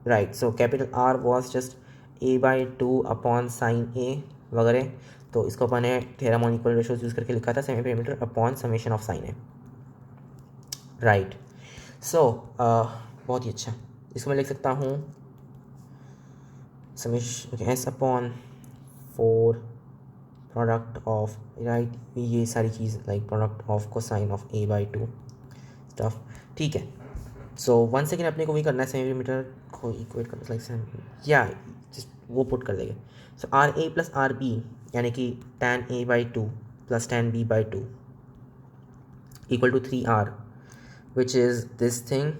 right, so capital R was just a/2 upon sine A वगैरह, तो इसको अपन ने theorem on equal ratios use करके लिखा था semi perimeter upon summation of sine A, right, so बहुत ही अच्छा, इसको मैं लिख सकता हूँ summation S upon 4 product of right, ये सारी चीज़ like product of cosine of a/2 stuff, ठीक है। सो वन सेकेंड अपने को भी करना है सेमी पेरीमीटर को इक्वेट करना, लाइक या जस्ट वो पुट कर देंगे, so R A plus R B यानी कि tan a/2 plus tan b/2 equal to 3r which is this thing,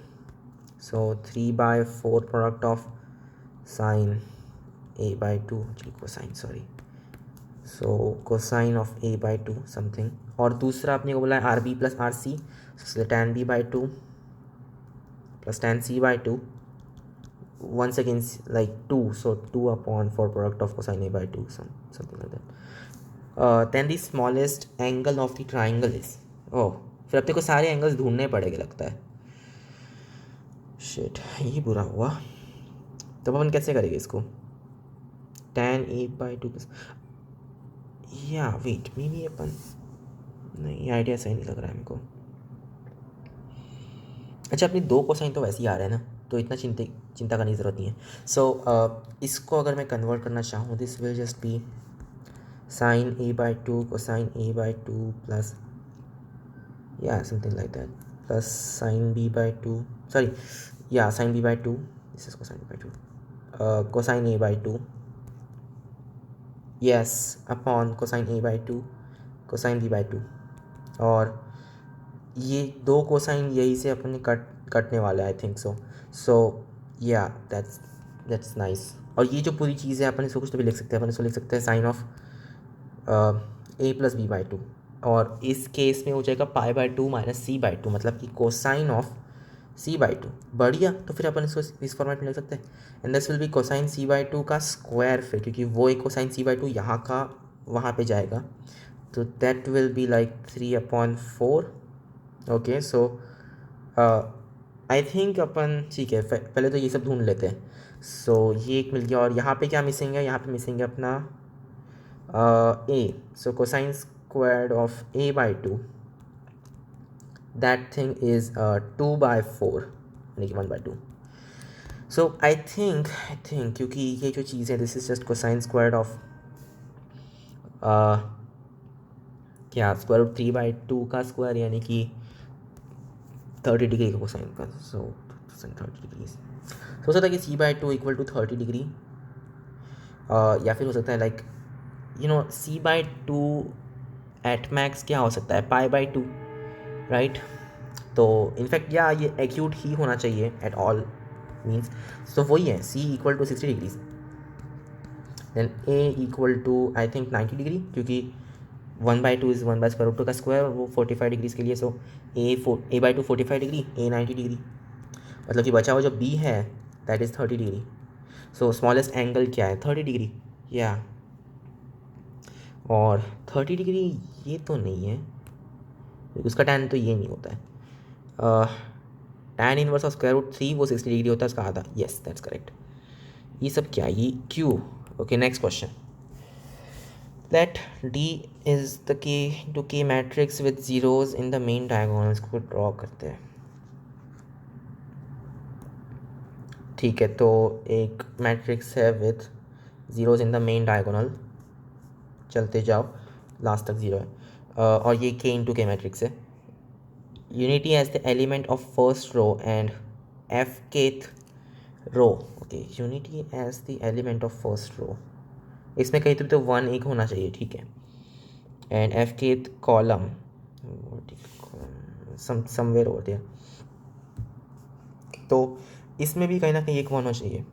so 3/4 product of sine a/2 cosine sorry, so cosine of a/2 something, और दूसरा अपने को बोला है R B plus R C, tan b/2 plus tan c/2 once again like 2, so 2 upon 4 product of cosine a/2 something like that, then the smallest angle of the triangle is, oh फिर अपने को सारे angles ढूंढने पड़ेंगे लगता है, shit ये बुरा हुआ, तो अपन कैसे करेंगे इसको, tan a/2 प्लस या वेट मे भी अपन नहीं, आइडिया सही नहीं लग रहा है मेरे को, अच्छा अपनी दो कोसाइन तो वैसे ही आ रहे हैं ना, तो इतना चिंता करने की ज़रूरत नहीं है, सो इसको अगर मैं कन्वर्ट करना चाहूँ this will just be sine a/2 cosine a/2 plus या something like that plus sine b/2 sorry या sine b/2 this is cosine b/2, cosine A by two, yes, upon cosine A by two cosine B by two, और ये दो cosine यही से अपन कटने वाला है, आई थिंक सो या दैट्स नाइस। और ये जो पूरी चीज़ है अपन इसको कुछ तो भी लिख सकते हैं, अपन इसको लिख सकते हैं sine of A plus B by two, और इस केस में हो जाएगा pi by two minus c by two, मतलब कि cosine of c by two. बढ़िया, तो फिर अपन इसको इस फॉर्मेट में लिख सकते हैं, and this will be cosine c by two का स्क्वायर, फिर क्योंकि वो एक कोसाइन सी बाई टू यहाँ का वहाँ पे जाएगा, तो that will be like 3/4। Okay, so I think अपन ठीक है, पहले तो ये सब ढूंढ लेते हैं। सो ये एक मिल गया, और यहाँ पे क्या मिसिंग है, यहाँ पे मिसिंग है अपना a, so cosine squared of a by 2, that thing is 2/4 यानी कि 1/2। so I think क्योंकि ये जो चीज़ है this is just cosine squared of क्या स्क्वायर रूट 3/2 का स्क्वायर, यानी कि 30 डिग्री का कोसाइन का, सो 30 डिग्री हो सकता है कि c/2 इक्वल टू 30 डिग्री, या फिर हो सकता है लाइक c/2 एट मैक्स क्या हो सकता है, π/2, राइट। तो इनफैक्ट या ये एक्यूट ही होना चाहिए एट ऑल मीन्स, तो वही है c equal to 60 degrees, then a equal to I think 90 degree, क्योंकि 1/2 इज़ 1/√2 का स्क्वायर, और वो 45 डिग्रीज के लिए, सो a/2 45 डिग्री, a 90 डिग्री, मतलब कि बचा हुआ जो b है that is 30 degree. So smallest angle क्या है, 30 डिग्री, या और 30 डिग्री ये तो नहीं है, उसका टैन तो ये नहीं होता है, tan inverse of square root 3 वो 60 डिग्री होता है उसका आधा, यस दैट्स करेक्ट। ये सब क्या, ये q. Okay, next question, let d is the k to k matrix with zeros in the main diagonals को ड्रॉ करते हैं। ठीक है, तो एक मैट्रिक्स है with zeros in the main diagonal, चलते जाओ लास्ट तक जीरो है, और ये के इंटू के मैट्रिक्स है, unity as the element of first row and of kth row. Okay, unity as the element of first row, इसमें कहीं तो 1 एक होना चाहिए, ठीक है, and of kth column somewhere over there, तो इसमें भी कहीं ना कहीं एक 1 होना चाहिए,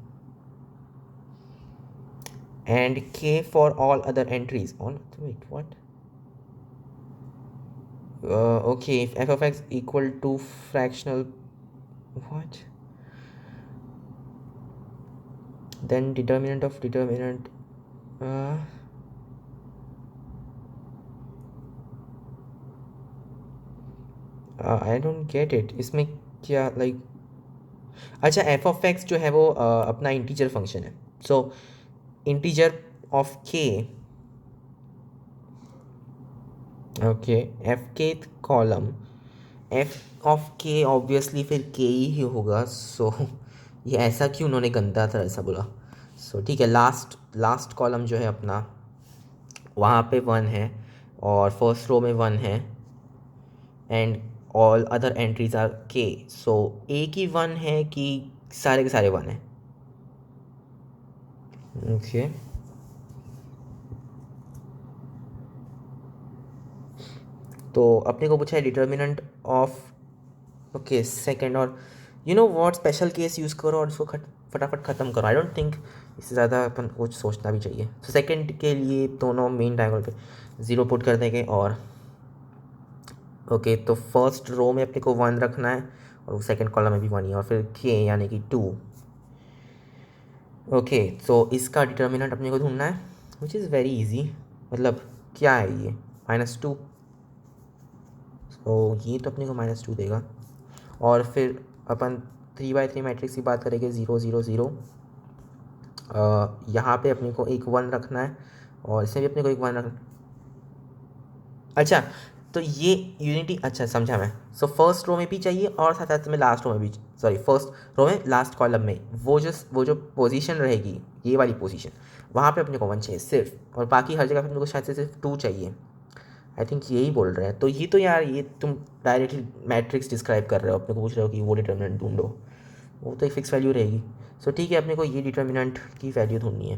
and k for all other entries on, wait, what, okay, if f of x equal to fractional, what, then determinant of determinant, I don't get it, इसमें क्या लाइक, अच्छा एफ ऑफ एक्स जो है वो अपना इंटीजर फंक्शन है, सो integer of के, okay, F के कॉलम, एफ ऑफ के ऑब्वियसली फिर के ही होगा, सो ये ऐसा क्यों उन्होंने गंदा तरह ऐसा बोला, सो ठीक है, लास्ट कॉलम जो है अपना वहाँ पे 1 है, और फर्स्ट रो में 1 है, and all other entries are k, so एक ही 1 है कि सारे के सारे 1 है, ओके, तो अपने को पूछा है डिटर्मिनेंट ऑफ, ओके सेकंड, और you know what special case use करो और इसको फटाफट ख़त्म करो, आई डोंट थिंक इससे ज़्यादा अपन कुछ सोचना भी चाहिए। तो सेकंड के लिए दोनों मेन डायगोनल पे 0 पुट कर देंगे, और ओके, तो फर्स्ट रो में अपने को 1 रखना है, और सेकंड कॉलम में भी 1 ही, और फिर के यानी कि 2। ओके, तो इसका डिटर्मिनेंट अपने को ढूंढना है, विच इज़ वेरी इजी, मतलब क्या है ये -2, तो ये तो अपने को -2 देगा, और फिर अपन 3/3 मैट्रिक्स की बात करेंगे, 0 0 0, यहाँ पे अपने को एक 1 रखना है, और इसमें भी अपने को एक 1 रखना, अच्छा तो ये यूनिटी, अच्छा समझा मैं, सो फर्स्ट रो में भी चाहिए और साथ साथ में लास्ट रो में भी, सॉरी फर्स्ट रो में लास्ट कॉलम में वो जो पोजीशन रहेगी, ये वाली पोजीशन, वहाँ पे अपने को 1 चाहिए सिर्फ, और बाकी हर जगह पे अपने को शायद से सिर्फ 2 चाहिए, आई थिंक यही बोल रहे हैं। तो ये तो यार ये तुम डायरेक्टली मैट्रिक्स डिस्क्राइब कर रहे हो, अपने को पूछ रहे हो कि वो डिटर्मिनेंट ढूंढो, वो तो एक फिक्स वैल्यू रहेगी, सो ठीक है, अपने को ये डिटर्मिनेंट की वैल्यू ढूंढनी है।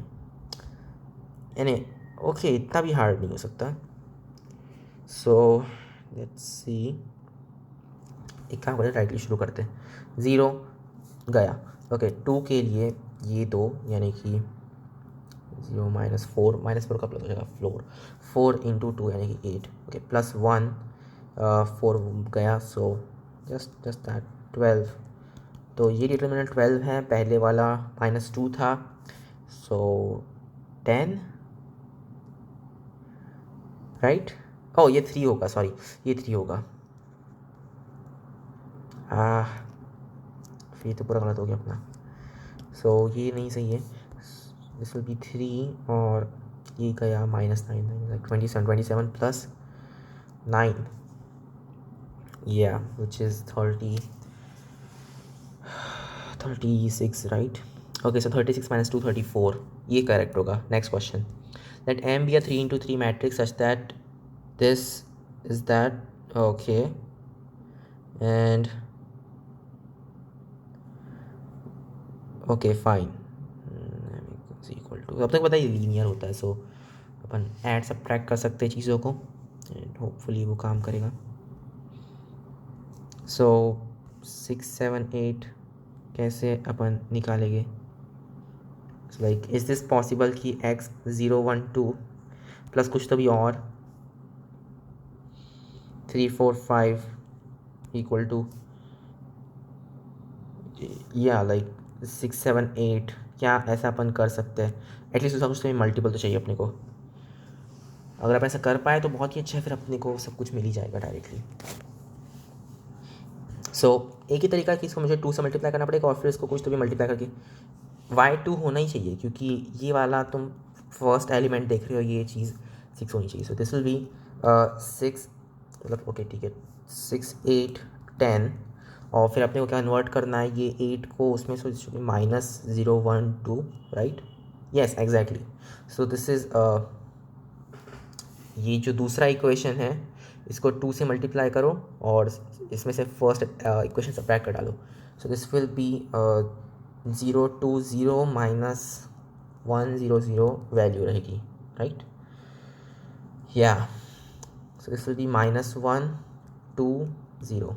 यानी ओके, इतना भी हार्ड नहीं हो सकता। सो लेट्स सी, एक काम करते डायरेक्टली शुरू करते हैं। 0 गया, ओके 2 के लिए ये 2 यानी कि 0 -4 का प्लस हो जाएगा 4 इंटू 2 यानी कि 8, ओके +1 4 गया, सो जस्ट दैट 12। तो ये डिटर्मिनेंट 12 है, पहले वाला -2 था, सो 10 राइट। ओ ये 3 होगा, सॉरी ये 3 होगा। फिर ये तो पूरा गलत हो गया अपना। सो ये नहीं सही है, दिस विल बी 3 और ये गया -9 27 प्लस 9 या which is 36 right. Okay so 36 -2 34, ये करेक्ट होगा। Next question, let M be a 3x3 matrix such that this is that, okay, and okay fine, is equal to, अब तक पता है लीनियर होता है, सो अपन ऐड सब्ट्रैक्ट कर सकते हैं चीज़ों को एंड होपफुली वो काम करेगा। सो 6 7 8 कैसे अपन निकालेंगे? लाइक इज़ दिस पॉसिबल कि x 0 1 2 प्लस कुछ तो भी और 3 4 5 इक्वल टू या लाइक 6 7 8, क्या ऐसा अपन कर सकते हैं? एटलीस्ट उसका कुछ तो मल्टीपल तो चाहिए अपने को। अगर आप ऐसा कर पाए तो बहुत ही अच्छा है, फिर अपने को सब कुछ मिल ही जाएगा डायरेक्टली। सो एक ही तरीका है कि इसको मुझे 2 से मल्टीप्लाई करना पड़ेगा और फिर इसको कुछ तो भी मल्टीप्लाई करके y2 होना ही चाहिए, क्योंकि ये वाला तुम फर्स्ट एलिमेंट देख रहे हो, ये चीज़ 6 होनी चाहिए। सो दिस विल बी 6, मतलब ओके ठीक है 6 8 10, और फिर अपने को क्या कन्वर्ट करना है ये 8 को उसमें, सो -0 1 2 right, yes exactly. So this is ये जो दूसरा इक्वेशन है इसको 2 से मल्टीप्लाई करो और इसमें से फर्स्ट इक्वेशन सब्ट्रैक्ट कर डालो। सो दिस विल बी 0 2 0 -1 0 0 वैल्यू रहेगी राइट, या सो this will B -1 2 0,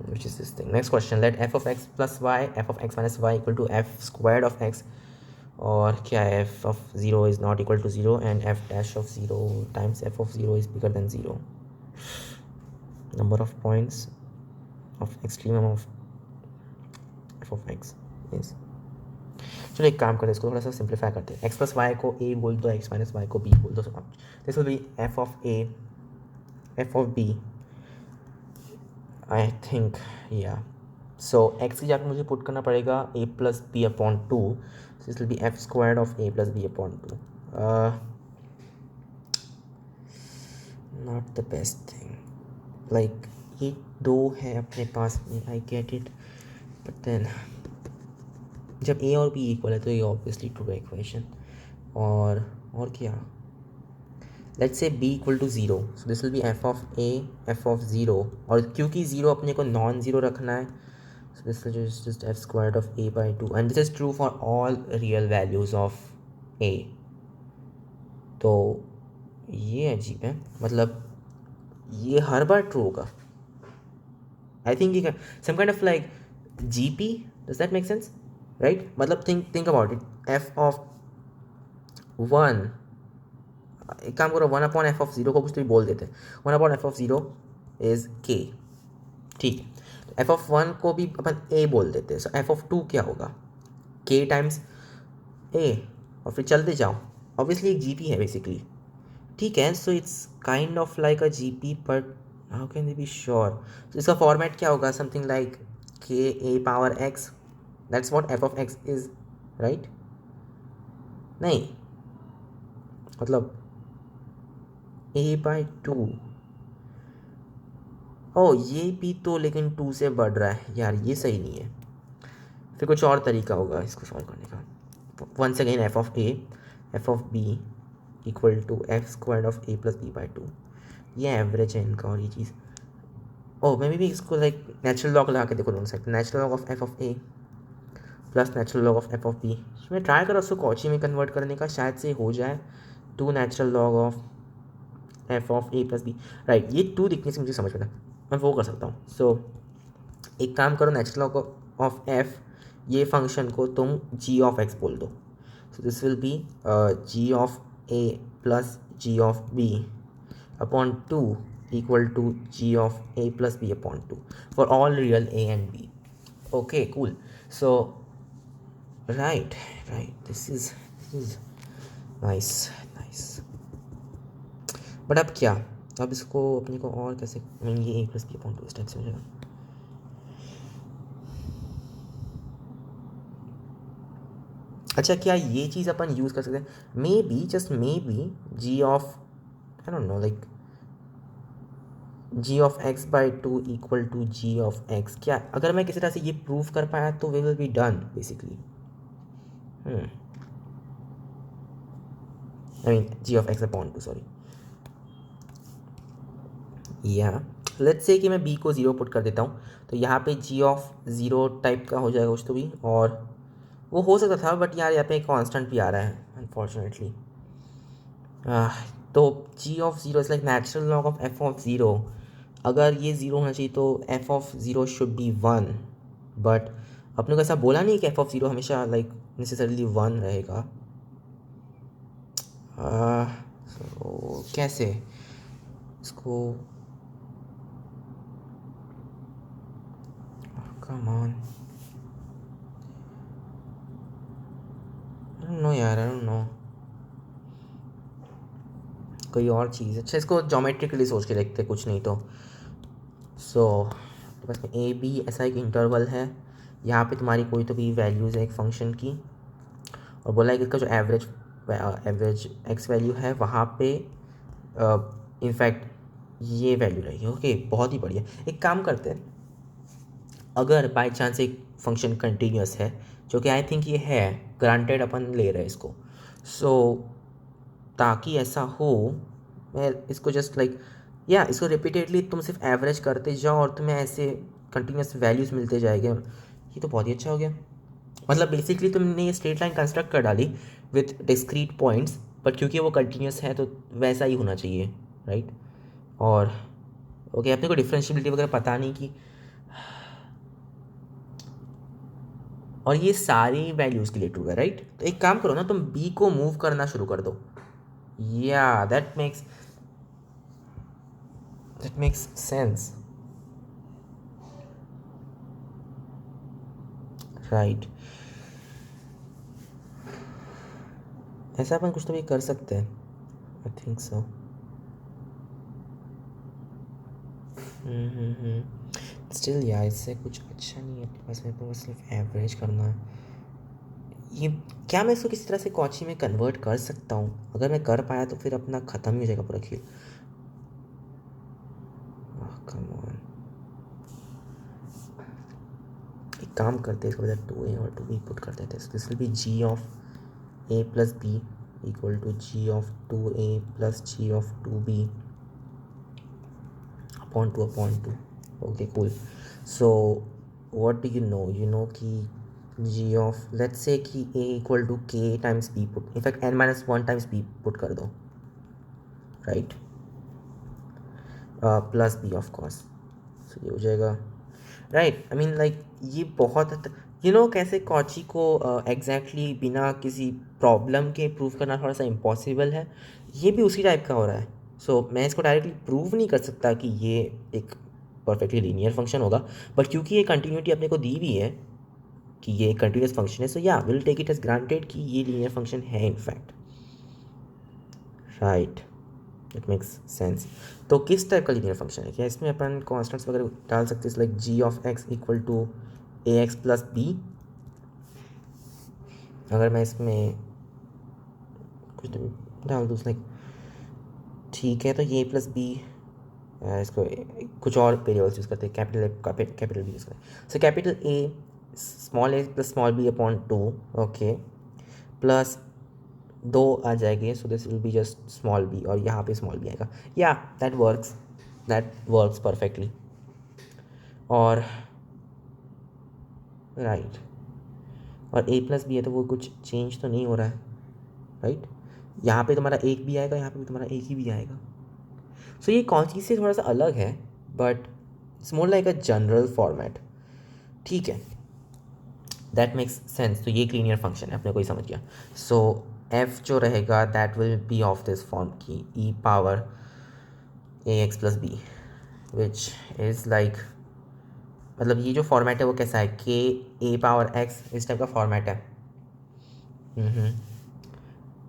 which is this thing. Next question, let f of x plus y f of x minus y equal to f squared of x, और क्या है f of 0 is not equal to 0 and f dash of 0 times f of 0 is bigger than 0. Number of points of extremum of f of x is, चलो एक काम करते हैं, इसको थोड़ा सा सिंप्लीफाई करते हैं। x प्लस वाई को a बोल दो, x माइनस वाई को b बोल दो। This will be f of a f of b I think, या सो x की जगह मुझे पुट करना पड़ेगा a plus b upon 2, so this will be f squared of a plus b upon 2. Not the best thing. Like ये 2 है अपने पास में, I get it, but then जब a और b इक्वल है तो ये ऑब्वियसली ट्रू है इक्वेशन। और क्या, let's say b equal to 0, so this will be f of a f of 0, और क्योंकि 0 अपने को नॉन ज़ीरो रखना है, so this is just f squared of a by 2 and this is true for all real values of a. तो ये अजीब है, मतलब ये हर बार ट्रू होगा। आई थिंक ये some kind of like GP, does that make sense right? मतलब think about it, f of 1, एक काम करो 1 अपॉन f ऑफ 0 को कुछ तो भी बोल देते हैं, 1 upon f of 0 is k, ठीक। f ऑफ 1 को भी अपन a बोल देते हैं, सो f ऑफ 2 क्या होगा, k टाइम्स a, और फिर चलते जाओ, ऑब्वियसली एक GP है बेसिकली, ठीक है। So it's kind of like a GP, but how can they be sure? तो इसका फॉर्मेट क्या होगा, something like k a power x, that's what f of x is right? नहीं, मतलब a बाई 2, ओ ये भी तो लेकिन 2 से बढ़ रहा है यार, ये सही नहीं है। फिर कुछ और तरीका होगा इसको सॉल्व करने का। Once again f of a f of b equal to f square of a plus b by 2, ये एवरेज है इनका। और ये चीज़, ओ मैं भी इसको लाइक नेचुरल लॉग लगा के देखो दोनों side, natural log of f of a plus natural log of F of B. मैं ट्राई करा उसको कॉची में कन्वर्ट करने का, शायद से हो जाए। 2 natural log of F of A plus B, right. ये 2 दिखने से मुझे समझ में था, मैं वो कर सकता हूँ। सो एक काम करो, नेचुरल लॉग ऑफ एफ, ये फंक्शन को तुम जी ऑफ एक्स बोल दो। So this will be G of A plus G of B upon 2 equal to g of a plus b upon 2 for all real a and b. Okay, cool. So right, this is nice. But अब क्या, अब इसको अपने को और कैसे, ये a plus b upon 2 इस टाइप से हो जाएगा। अच्छा, क्या ये चीज़ अपन यूज़ कर सकते हैं? Maybe, just maybe, G of, I don't know, like G of X by 2 equal to G of X. क्या अगर मैं किसी तरह से ये प्रूव कर पाया तो we will be done basically. I mean G of X upon 2, sorry. या लेट्स से कि मैं बी को 0 पुट कर देता हूँ, तो यहाँ पे जी ऑफ 0 टाइप का हो जाएगा कुछ तो भी, और वो हो सकता था, बट यार यहाँ पे एक कॉन्स्टेंट भी आ रहा है अनफॉर्चुनेटली। तो G of 0 is like natural log of F of 0। अगर ये 0 होना चाहिए तो F of 0 should be 1, but अपने को ऐसा बोला नहीं कि एफ ऑफ 0 हमेशा लाइक नेसेसरली 1 रहेगा। so, कैसे इसको, come on, I don't no यार, आई डोंट नो, कोई और चीज़। अच्छा, इसको ज्योमेट्रिकली सोच के देखते, कुछ नहीं तो। सो बस ए बी ऐसा एक इंटरवल है, यहाँ पे तुम्हारी कोई तो भी वैल्यूज़ है एक फंक्शन की, और बोला है कि इसका जो एवरेज एक्स वैल्यू है वहाँ पे इनफैक्ट ये वैल्यू रहेगी। ओके, बहुत ही बढ़िया। एक काम करते हैं, अगर बाय चांस एक फंक्शन कंटिन्यूस है, जो कि आई थिंक ये है, ग्रांटेड अपन ले रहे हैं इसको, सो ताकि ऐसा हो, मैं इसको जस्ट लाइक या इसको रिपीटेडली तुम सिर्फ एवरेज करते जाओ और तुम्हें ऐसे कंटिन्यूस वैल्यूज़ मिलते जाएंगे। ये तो बहुत ही अच्छा हो गया। मतलब बेसिकली तुमने ये स्ट्रेट लाइन कंस्ट्रक्ट कर डाली विथ डिस्क्रीट पॉइंट्स, बट क्योंकि वो कंटिन्यूस है तो वैसा ही होना चाहिए, राइट। और ओके, अपने को डिफरेंशियबिलिटी वगैरह पता नहीं कि, और ये सारी वैल्यूज़ के लिए ट्रू है, राइट। तो एक काम करो ना, तुम बी को मूव करना शुरू कर दो। या दैट मेक्स सेंस, राइट। ऐसा अपन कुछ तो भी कर सकते हैं, आई थिंक सो। स्टिल यार, इससे कुछ अच्छा नहीं है अपने पास, मेरे पास सिर्फ एवरेज करना है। ये क्या मैं इसको किसी तरह से कॉची में कन्वर्ट कर सकता हूँ? अगर मैं कर पाया तो फिर अपना ख़त्म ही हो जाएगा पूरा खेल। कम ऑन, एक काम करते हैं, इसको 2a और 2b पुट कर देते हैं। This will be G of a plus B equal to G of 2a plus G of 2b upon 2। Okay, cool. So what do you know? You know कि जी ऑफ, लेट्स से कि a equal to k times b put, in fact n-1 times b put कर दो, right, plus b of course. So ये हो जाएगा, right. I mean like ये बहुत, you know कैसे कॉची को एग्जैक्टली बिना किसी प्रॉब्लम के प्रूव करना थोड़ा सा इम्पॉसिबल है, ये भी उसी टाइप का हो रहा है। सो मैं इसको डायरेक्टली प्रूव नहीं कर सकता कि ये एक परफेक्टली लीनियर फंक्शन होगा, बट क्योंकि ये कंटिन्यूटी अपने को दी हुई है कि ये कंटिन्यूस फंक्शन है, सो या will take it as granted कि ये लीनियर फंक्शन है in fact, right. It makes sense. तो किस टाइप का लीनियर फंक्शन है? क्या इसमें अपन कॉन्स्टेंट्स वगैरह डाल सकते हैं, like G of X equal to A X plus B? अगर मैं इसमें कुछ डाल दूँ लाइक, ठीक है, तो ये प्लस बी, इसको कुछ और वेरिएबल्स यूज़ करते हैं, कैपिटल बी यूज़ करते हैं। So capital A small A plus small B upon 2, okay, plus 2 आ जाएंगे, so this will be just small B, और यहाँ पे स्मॉल बी आएगा। या दैट वर्क्स परफेक्टली। और राइट, और a प्लस बी है तो वो कुछ चेंज तो नहीं हो रहा है, राइट। यहाँ पे तुम्हारा एक भी आएगा, यहाँ पे भी तुम्हारा एक ही भी आएगा। सो ये कॉन्ची से थोड़ा सा अलग है, but it's more like a general format, ठीक है, दैट मेक्स सेंस। तो ये एक लीनियर फंक्शन है, अपने को ही समझ गया। सो एफ जो रहेगा that will be of this form की e power A X plus B, which is like, मतलब ये जो फॉर्मेट है वो कैसा है, के ए पावर एक्स, इस टाइप का फॉर्मेट है।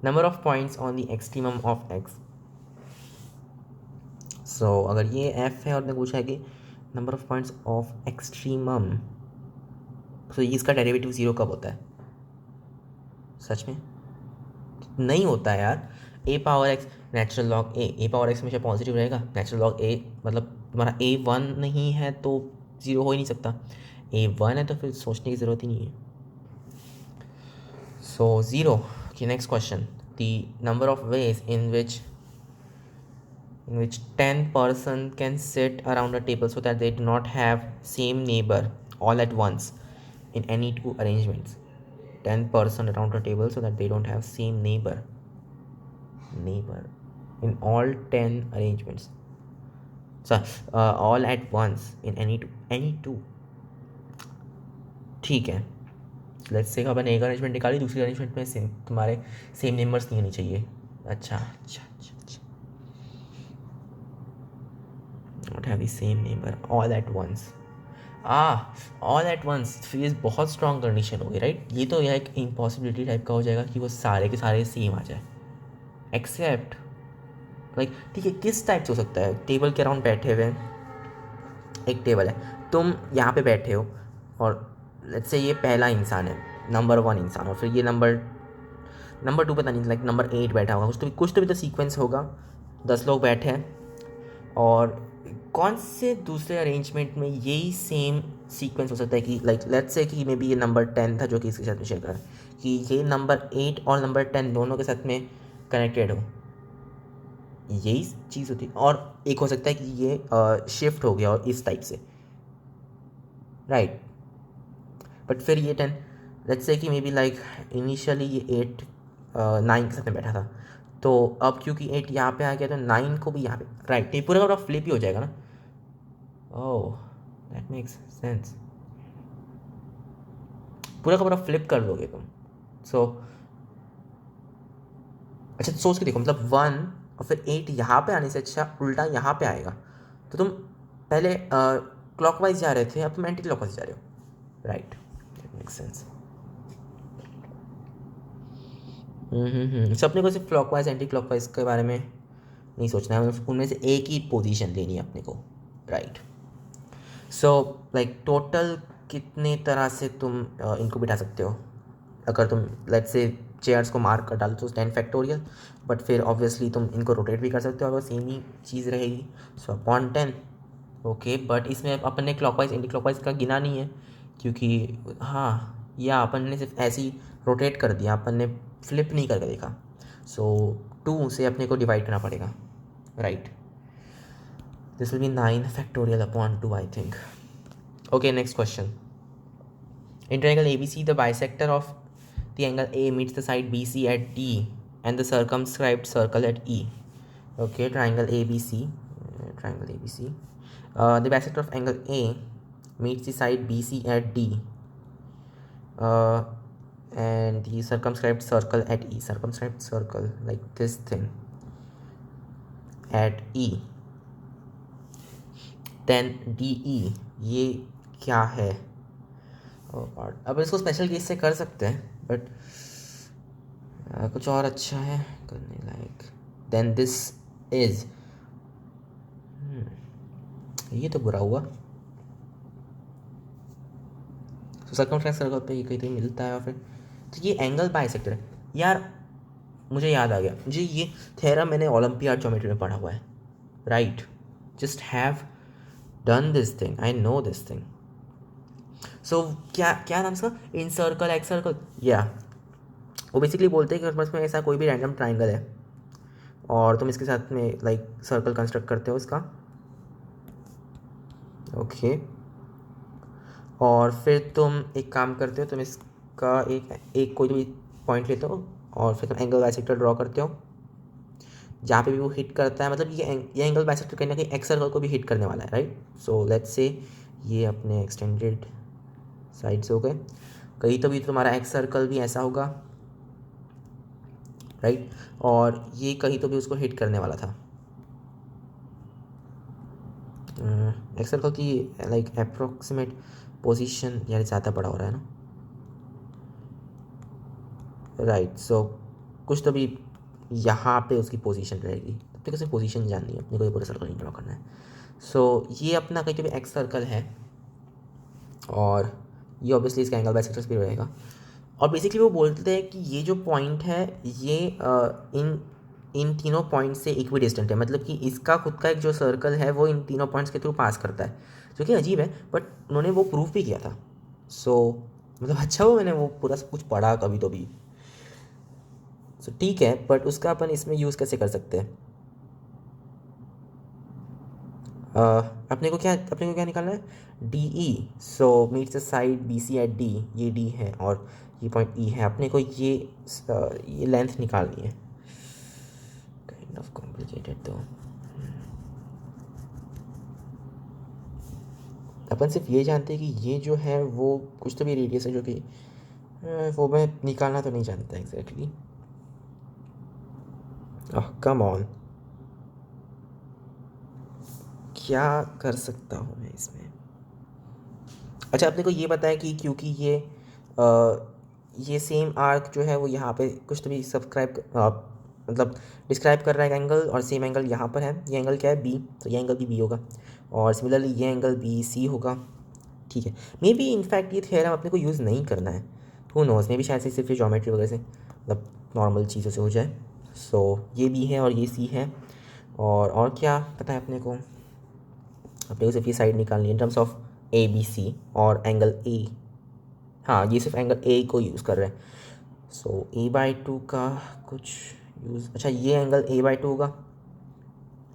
Number of points on the extremum of X. So अगर ये एफ है और ने पूछा है कि number of points of extremum, तो इसका डेरिवेटिव ज़ीरो कब होता है? सच में नहीं होता है यार। ए पावर एक्स नेचुरल लॉग ए पावर एक्स हमेशा पॉजिटिव रहेगा। नेचुरल लॉग ए मतलब तुम्हारा ए वन नहीं है तो ज़ीरो हो ही नहीं सकता, ए वन है तो फिर सोचने की ज़रूरत ही नहीं है। सो ज़ीरो की next question, the number of ways in which 10 person can sit around a table so that they do not have same neighbor all at once in any two arrangements. 10 person around a table so that they don't have same neighbor in all 10 arrangements, so all at once in any two, ठीक है। Let's say अपन एक arrangement निकाली, दूसरी arrangement में same तुम्हारे same numbers नहीं होनी चाहिए। अच्छा अच्छा अच्छा अच्छा, not have the same number all at once. All at once फिर बहुत स्ट्रॉन्ग कंडीशन होगी, राइट। ये तो यह एक इम्पॉसिबिलिटी टाइप का हो जाएगा कि वो सारे के सारे सेम आ जाए, एक्सेप्ट लाइक, ठीक है, किस टाइप से हो सकता है? टेबल के अराउंड बैठे हुए हैं, एक टेबल है, तुम यहाँ पे बैठे हो और लेट्स से ये पहला इंसान है, नंबर वन इंसान, और फिर ये नंबर टू पता नहीं, लाइक नंबर 8 बैठा होगा, कुछ तो भी तो सीक्वेंस होगा। 10 लोग बैठे हैं और कौन से दूसरे अरेंजमेंट में यही सेम सीक्वेंस हो सकता है कि लाइक लेट्स से कि मे बी ये नंबर 10 था जो कि इसके साथ में शेयर कर रहा है, कि ये नंबर 8 और नंबर 10 दोनों के साथ में कनेक्टेड हो, यही चीज़ होती है। और एक हो सकता है कि ये शिफ्ट हो गया और इस टाइप से, राइट। बट फिर ये 10, लेट्स से कि मे बी लाइक इनिशियली ये 8 9 के साथ में बैठा था, तो अब क्योंकि 8 यहाँ पे आ गया तो 9 को भी यहाँ पे, राइट, ये पूरा का पूरा फ्लिप ही हो जाएगा ना। ओह दैट मेक्स सेंस, पूरा का पूरा फ्लिप कर दोगे तुम। सो अच्छा सोच के देखो, मतलब 1 और फिर 8 यहाँ पे आने से अच्छा उल्टा यहाँ पे आएगा, तो तुम पहले क्लॉकवाइज जा रहे थे, अब तुम एंटी क्लॉकवाइज जा रहे हो, राइट, दैट मेक्स सेंस। अपने को सिर्फ क्लॉकवाइज एंटी क्लॉकवाइज के बारे में नहीं सोचना है, उनमें से एक ही पोजीशन लेनी है अपने को, राइट। सो लाइक टोटल कितने तरह से तुम इनको बिठा सकते हो? अगर तुम लेट्स से चेयर्स को मार्क कर डालो तो 10 फैक्टोरियल, बट फिर ऑब्वियसली तुम इनको रोटेट भी कर सकते हो और वो सेम ही चीज़ रहेगी, सो अपॉन 10। ओके, बट इसमें अपन ने क्लॉकवाइज एंटी क्लॉकवाइज का गिना नहीं है, क्योंकि हाँ, या अपन ने सिर्फ ऐसे ही रोटेट कर दिया, अपन ने फ्लिप नहीं करके देखा। सो 2 से अपने को डिवाइड करना पड़ेगा, right. This will B 9 factorial upon 2 I think. Okay, next question. In triangle ABC, the bisector of the angle A meets the side BC at D and the circumscribed circle at E. Okay, triangle ABC. The bisector of angle A meets the side BC at D and the circumscribed circle at E. Circumscribed circle like this thing at E. Then DE. ये क्या है? अब इसको special case से कर सकते हैं, but कुछ और अच्छा है करने लायक। देन दिस इज, ये तो बुरा हुआ। तो सर्कमफ्लेक्स सर्कल पे ये कहीं मिलता है, और फिर तो ये एंगल बाइसेक्टर है यार। मुझे याद आ गया, मुझे ये थ्योरम मैंने ओलंपियाड ज्योमेट्री में पढ़ा हुआ है, right. Just have done this thing, I know this thing. So क्या नाम इसका, इन सर्कल एक्स सर्कल, या वो बेसिकली बोलते हैं कि उसमें ऐसा कोई भी रैंडम ट्राइंगल है और तुम इसके साथ में लाइक सर्कल कंस्ट्रक्ट करते हो इसका, ओके। और फिर तुम एक काम करते हो, तुम का एक कोई भी पॉइंट लेते हो और फिर तुम एंगल बाइसेक्टर ड्रॉ करते हो जहाँ पे भी वो हिट करता है, मतलब ये एंगल बाइसेक्टर कहीं ना कहीं एक्स सर्कल को भी हिट करने वाला है, राइट। सो लेट्स से ये अपने एक्सटेंडेड साइड्स हो गए, कहीं तो भी तुम्हारा एक्स सर्कल भी ऐसा होगा, राइट, और ये कहीं तो भी उसको हिट करने वाला था। एक्स सर्कल की लाइक अप्रोक्सीमेट पोजीशन यार ज़्यादा बड़ा हो रहा है ना, राइट। सो कुछ तो भी यहाँ पे उसकी पोजीशन रहेगी, अपने को सिर्फ पोजीशन जाननी है, अपने को ये पूरा सर्कल नहीं ड्रॉ करना है। सो ये अपना कहीं तो भी एक्स सर्कल है और ये ऑब्वियसली इसका एंगल बाइसेक्टर्स भी रहेगा। और बेसिकली वो बोलते हैं कि ये जो पॉइंट है ये इन तीनों पॉइंट से इक्वी डिस्टेंट है, मतलब कि इसका खुद का एक जो सर्कल है वो इन तीनों पॉइंट्स के थ्रू पास करता है, जो कि अजीब है, बट उन्होंने वो प्रूफ भी किया था। सो मतलब अच्छा हो मैंने वो पूरा सब कुछ पढ़ा कभी तो भी। सो ठीक है, बट उसका अपन इसमें यूज़ कैसे कर सकते हैं? अपने को क्या निकालना है? D E. So meets the side B C at D, ये डी है और ये पॉइंट ई है, अपने को ये लेंथ निकालनी है। काइंड ऑफ कॉम्प्लिकेटेड तो अपन सिर्फ ये जानते हैं कि ये जो है वो कुछ तो भी रेडियस है, जो कि वो मैं निकालना तो नहीं जानता एग्जैक्टली। कम ऑन, क्या कर सकता हूँ मैं इसमें? अच्छा, अपने को ये पता है कि क्योंकि ये सेम आर्क जो है वो यहाँ पे कुछ तो भी मतलब डिस्क्राइब कर रहा है एंगल, और सेम एंगल यहाँ पर है, ये एंगल क्या है? बी, तो ये एंगल भी बी होगा, और सिमिलरली ये एंगल बी सी होगा, ठीक है। मे बी इनफैक्ट ये थ्योरम अपने को यूज़ नहीं करना है, हु नोस, मे बी शायद से सिर्फ ये ज्योमेट्री वगैरह से मतलब नॉर्मल चीज़ों से हो जाए। सो ये बी है और ये सी है, और क्या पता है अपने को सिर्फ ये साइड निकालनी है in terms of A B C और एंगल ए। हाँ, ये सिर्फ एंगल ए को यूज़ कर रहे हैं। सो a/2 का कुछ यूज़, अच्छा ये एंगल a/2 होगा,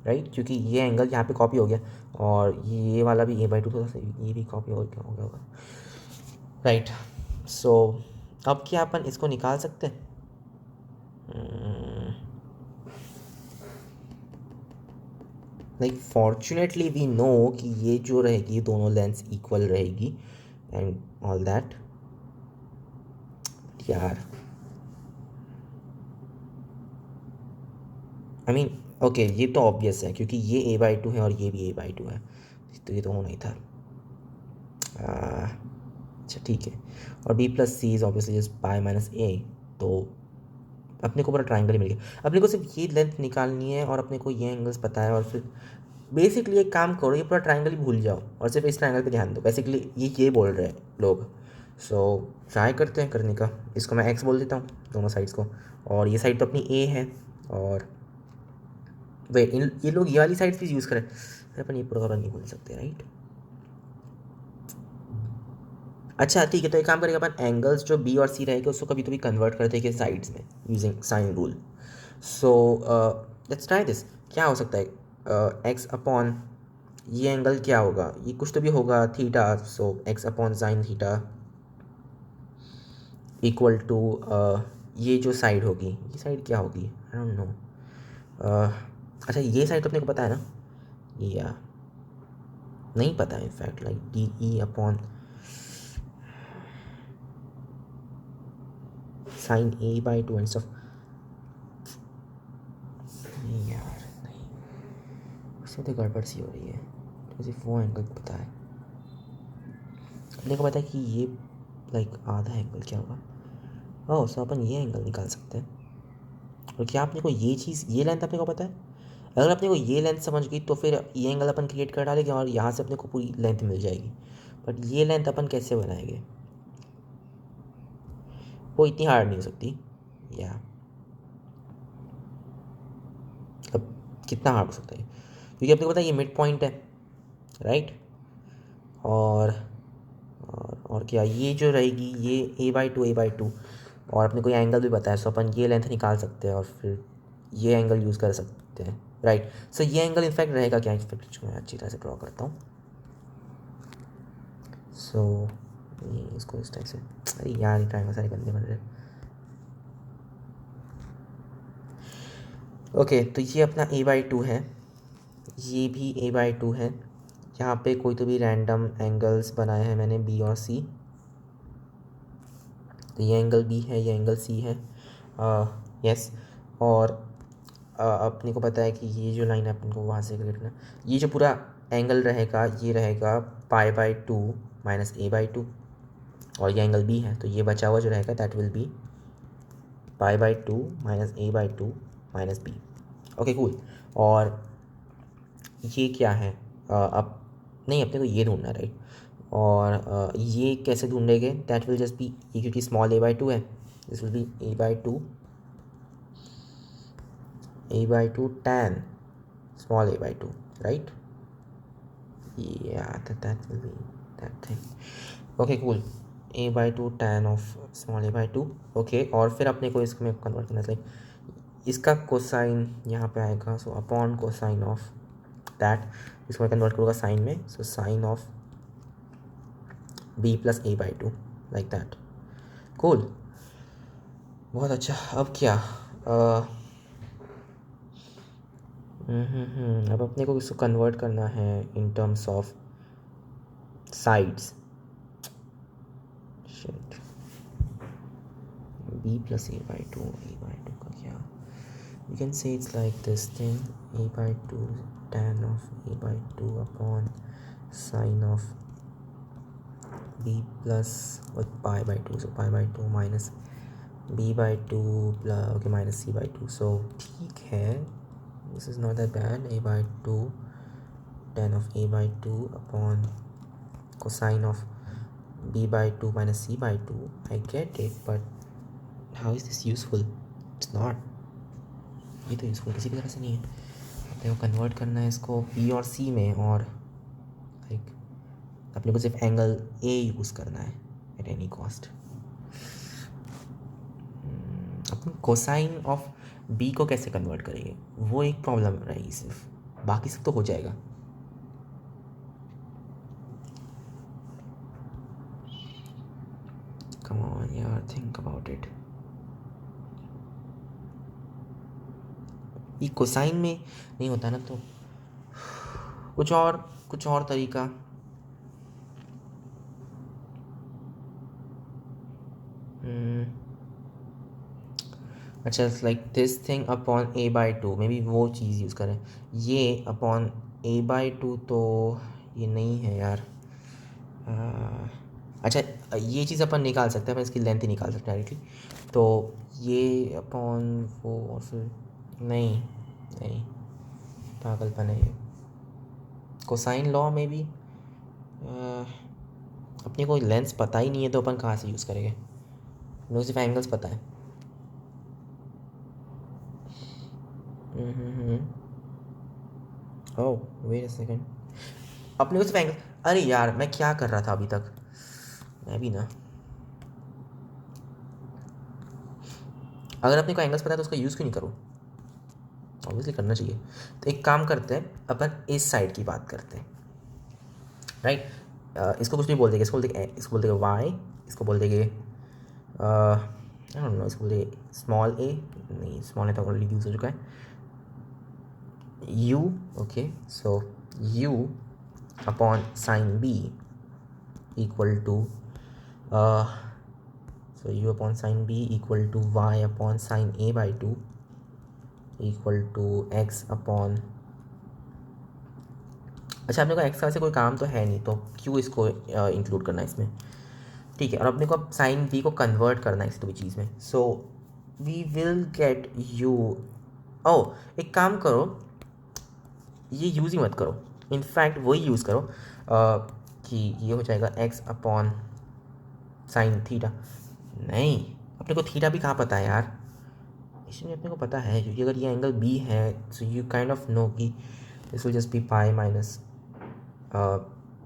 राइट, क्योंकि ये एंगल यहाँ पे कॉपी हो गया, और ये वाला भी a/2 थोड़ा सा ये भी कॉपी हो गया होगा, राइट। सो अब क्या अपन इसको निकाल सकते हैं? लाइक फॉर्चुनेटली वी नो कि ये जो रहेगी दोनों लेंथ्स इक्वल रहेगी एंड ऑल दैट। यार आई मीन ओके, ये तो ऑब्वियस है क्योंकि ये a/2 है और ये भी a/2 है, तो ये तो होना ही था। अच्छा ठीक है, और b plus C is obviously just pi minus a, तो अपने को पूरा ट्राइंगल ही मिल गया। अपने को सिर्फ ये लेंथ निकालनी है और अपने को ये एंगल्स पता है, और फिर बेसिकली एक काम करो, ये पूरा ट्राइंगल ही भूल जाओ और सिर्फ इस ट्राइंगल पे ध्यान दो, बेसिकली ये बोल रहे हैं लोग। सो ट्राई करते हैं करने का, इसको मैं एक्स बोल देता हूँ दोनों साइड्स को, और ये साइड तो अपनी ए है, और वेट ये लोग ये वाली साइड भी यूज़ करें, अपन ये पूरा नहीं बोल सकते, राइट। अच्छा ठीक है, तो एक काम करेंगे अपन, एंगल्स जो बी और सी रहेगा उसको कभी तो भी कन्वर्ट करते हैं साइड्स में using sine rule. So let's try this. क्या हो सकता है? एक्स अपॉन ये एंगल क्या होगा? ये कुछ तो भी होगा theta, so X upon sine theta equal to ये जो साइड होगी, ये साइड क्या होगी? I don't know. अच्छा ये साइड तो अपने को पता है ना, या नहीं पता है in fact, like D E upon sine a/2 and stuff. नहीं यार नहीं, उसमें तो गड़बड़ सी हो रही है, तो सिर्फ वो एंगल पता है। अपने को पता है कि ये लाइक आधा एंगल क्या होगा। ओह, सो अपन ये एंगल निकाल सकते हैं। और क्या अपने को ये चीज़, ये लेंथ अपने को पता है? अगर अपने को ये लेंथ समझ गई तो फिर ये एंगल अपन क्रिएट कर डालेंगे और यहाँ से अपने को पूरी लेंथ मिल जाएगी। बट ये लेंथ अपन कैसे बनाएंगे? वो इतनी हार्ड नहीं हो सकती, या अब कितना हार्ड हो सकता है, क्योंकि अपने को पता है ये मिड पॉइंट है, राइट। और और क्या, ये जो रहेगी ये a/2 और अपने को ये एंगल भी पता है, सो अपन ये लेंथ निकाल सकते हैं और फिर ये एंगल यूज़ कर सकते हैं, राइट। सो ये एंगल इनफैक्ट रहेगा क्या? इनफैक्ट मैं अच्छी तरह से ड्रॉ करता हूँ। सो ये इसको इस टाइप से, अरे यार ये ट्रायंगल सारे गंदे बन रहे। ओके तो ये अपना a/2 है, ये भी a/2 है। यहाँ पे कोई तो भी रैंडम एंगल्स बनाए हैं मैंने b और c, तो ये एंगल b है, ये एंगल c है। यस और अपने को पता है कि ये जो लाइन है अपन को वहाँ से क्रिएट करना, ये जो पूरा एंगल रहेगा ये रहेगा π/2 माइनस a/2, और ये एंगल b है, तो ये बचा हुआ जो रहेगा that will be π/2 minus a/2 minus b। Okay cool. और ये क्या है, अब नहीं अपने को ये ढूंढना राइट, और ये कैसे ढूंढेंगे, दैट विल जस्ट बी, ये क्योंकि स्मॉल a/2 है, this will B a/2 tan small a/2 right, yeah that will be that thing। okay cool, a/2 tan of small a/2। okay और फिर अपने को इसमें कन्वर्ट करना चाहिए, इसका कोसाइन यहाँ पे आएगा, so upon cosine of that, इसको मैं कन्वर्ट करूँगा साइन में, सो sine of b plus a/2 like that. Cool, बहुत अच्छा। अब क्या अब अपने को इसको कन्वर्ट करना है in terms of sides. Shit, b plus a/2 का क्या, you can say it's like this thing, a/2 tan of a/2 upon sine of b plus with π/2, so π/2 minus b/2 plus okay minus c/2, so ठीक है, this is not that bad, a/2 tan of a/2 upon cosine of b/2 minus c/2, I get it, but how is this useful? It's not, ये तो useful किसी भी तरह से नहीं है। अपने को कन्वर्ट करना है इसको b और c में, और लाइक अपने को सिर्फ एंगल a यूज़ करना है at any cost. Upon cosine of b को कैसे कन्वर्ट करेंगे, वो एक प्रॉब्लम रहेगी सिर्फ, बाकी सब तो हो जाएगा। कम ऑन यार, थिंक अबाउट इट। ये कोसाइन में नहीं होता ना, तो कुछ और तरीका। अच्छा like this thing upon a/2, may be वो चीज़ यूज़ करें, ये अपॉन a/2 तो ये नहीं है यार। अच्छा ये चीज़ अपन निकाल सकते हैं, अपन इसकी लेंथ ही निकाल सकते हैं डायरेक्टली, तो ये अपॉन वो, और फिर नहीं नहीं पागलपन है ये। कोसाइन लॉ में भी अपने को लेंस पता ही नहीं है, तो अपन कहाँ से यूज़ करेंगे, मुझे सिर्फ एंगल्स पता है। ओह वेट अ सेकेंड, अपने को सिर्फ एंगल, अरे यार मैं क्या कर रहा था अभी तक, मैं भी ना, अगर अपने को एंगल्स पता है तो उसका यूज़ क्यों नहीं करूँ, ऑब्वियसली करना चाहिए। तो एक काम करते हैं, अपन इस साइड की बात करते हैं राइट। इसको कुछ नहीं बोल देंगे, इसको बोल देंगे वाई, इसको बोल देंगे इसको बोल देंगे स्मॉल ए, नहीं स्मॉल ए तो ऑलरेडी यूज़ हो चुका है, u, okay so u upon sine b equal to so u upon sine b equal to y upon sine a/2 equal to x upon, अच्छा अपने को x का से कोई काम तो है नहीं, तो क्यों इसको इंक्लूड करना है इसमें, ठीक है। और अपने को अब साइन b को कन्वर्ट करना है इस तो चीज़ में, so we will get u, ओ एक काम करो, ये यूज़ ही मत करो, इनफैक्ट वही यूज़ करो कि ये हो जाएगा x अपॉन साइन थीटा, नहीं अपने को थीटा भी कहाँ पता है यार, इसमें अपने को पता है क्योंकि अगर ये एंगल b है, so you kind of know कि this will just be pi minus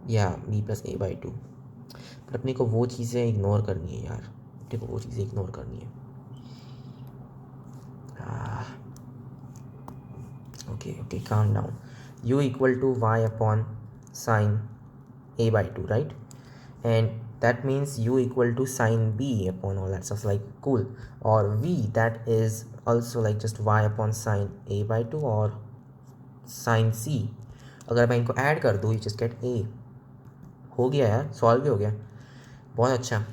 या b प्लस a/2, पर अपने को वो चीज़ें इग्नोर करनी है यार, अपने को वो चीज़ें इग्नोर करनी है। Okay calm down, u equal to y upon sine a/2 right, and that means u equal to sine b upon all that stuff, like cool. Or v, that is also like just y upon sine a by 2 or sine c. अगर मैं इनको add कर दूँ, you just get a. हो गया यार, solve भी हो गया, बहुत अच्छा.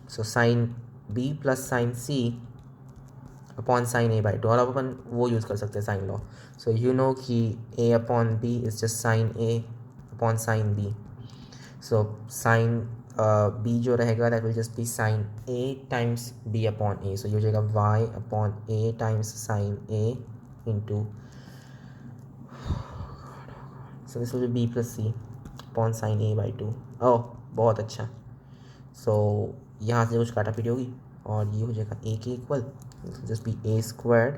So sine b plus sine c upon sine A by 2. और अब अपन वो यूज़ कर सकते हैं sine law. So you know कि a upon b is just sine a upon sine b. So sine b जो रहेगा that will just be sine a times b upon a. So ये हो जाएगा y upon a times sine a into, so this will be b plus c upon sign a by 2. ओह बहुत अच्छा. सो यहाँ से कुछ काटा पीटी होगी और ये हो जाएगा a के equal, just be a squared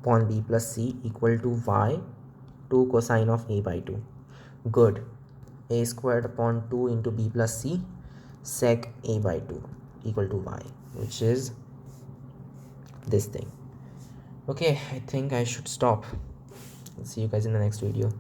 upon b plus c equal to y 2 cosine of a by 2. Good. a squared upon 2 into b plus c sec a by 2 equal to y, which is this thing. Okay, I think I should stop. See you guys in the next video.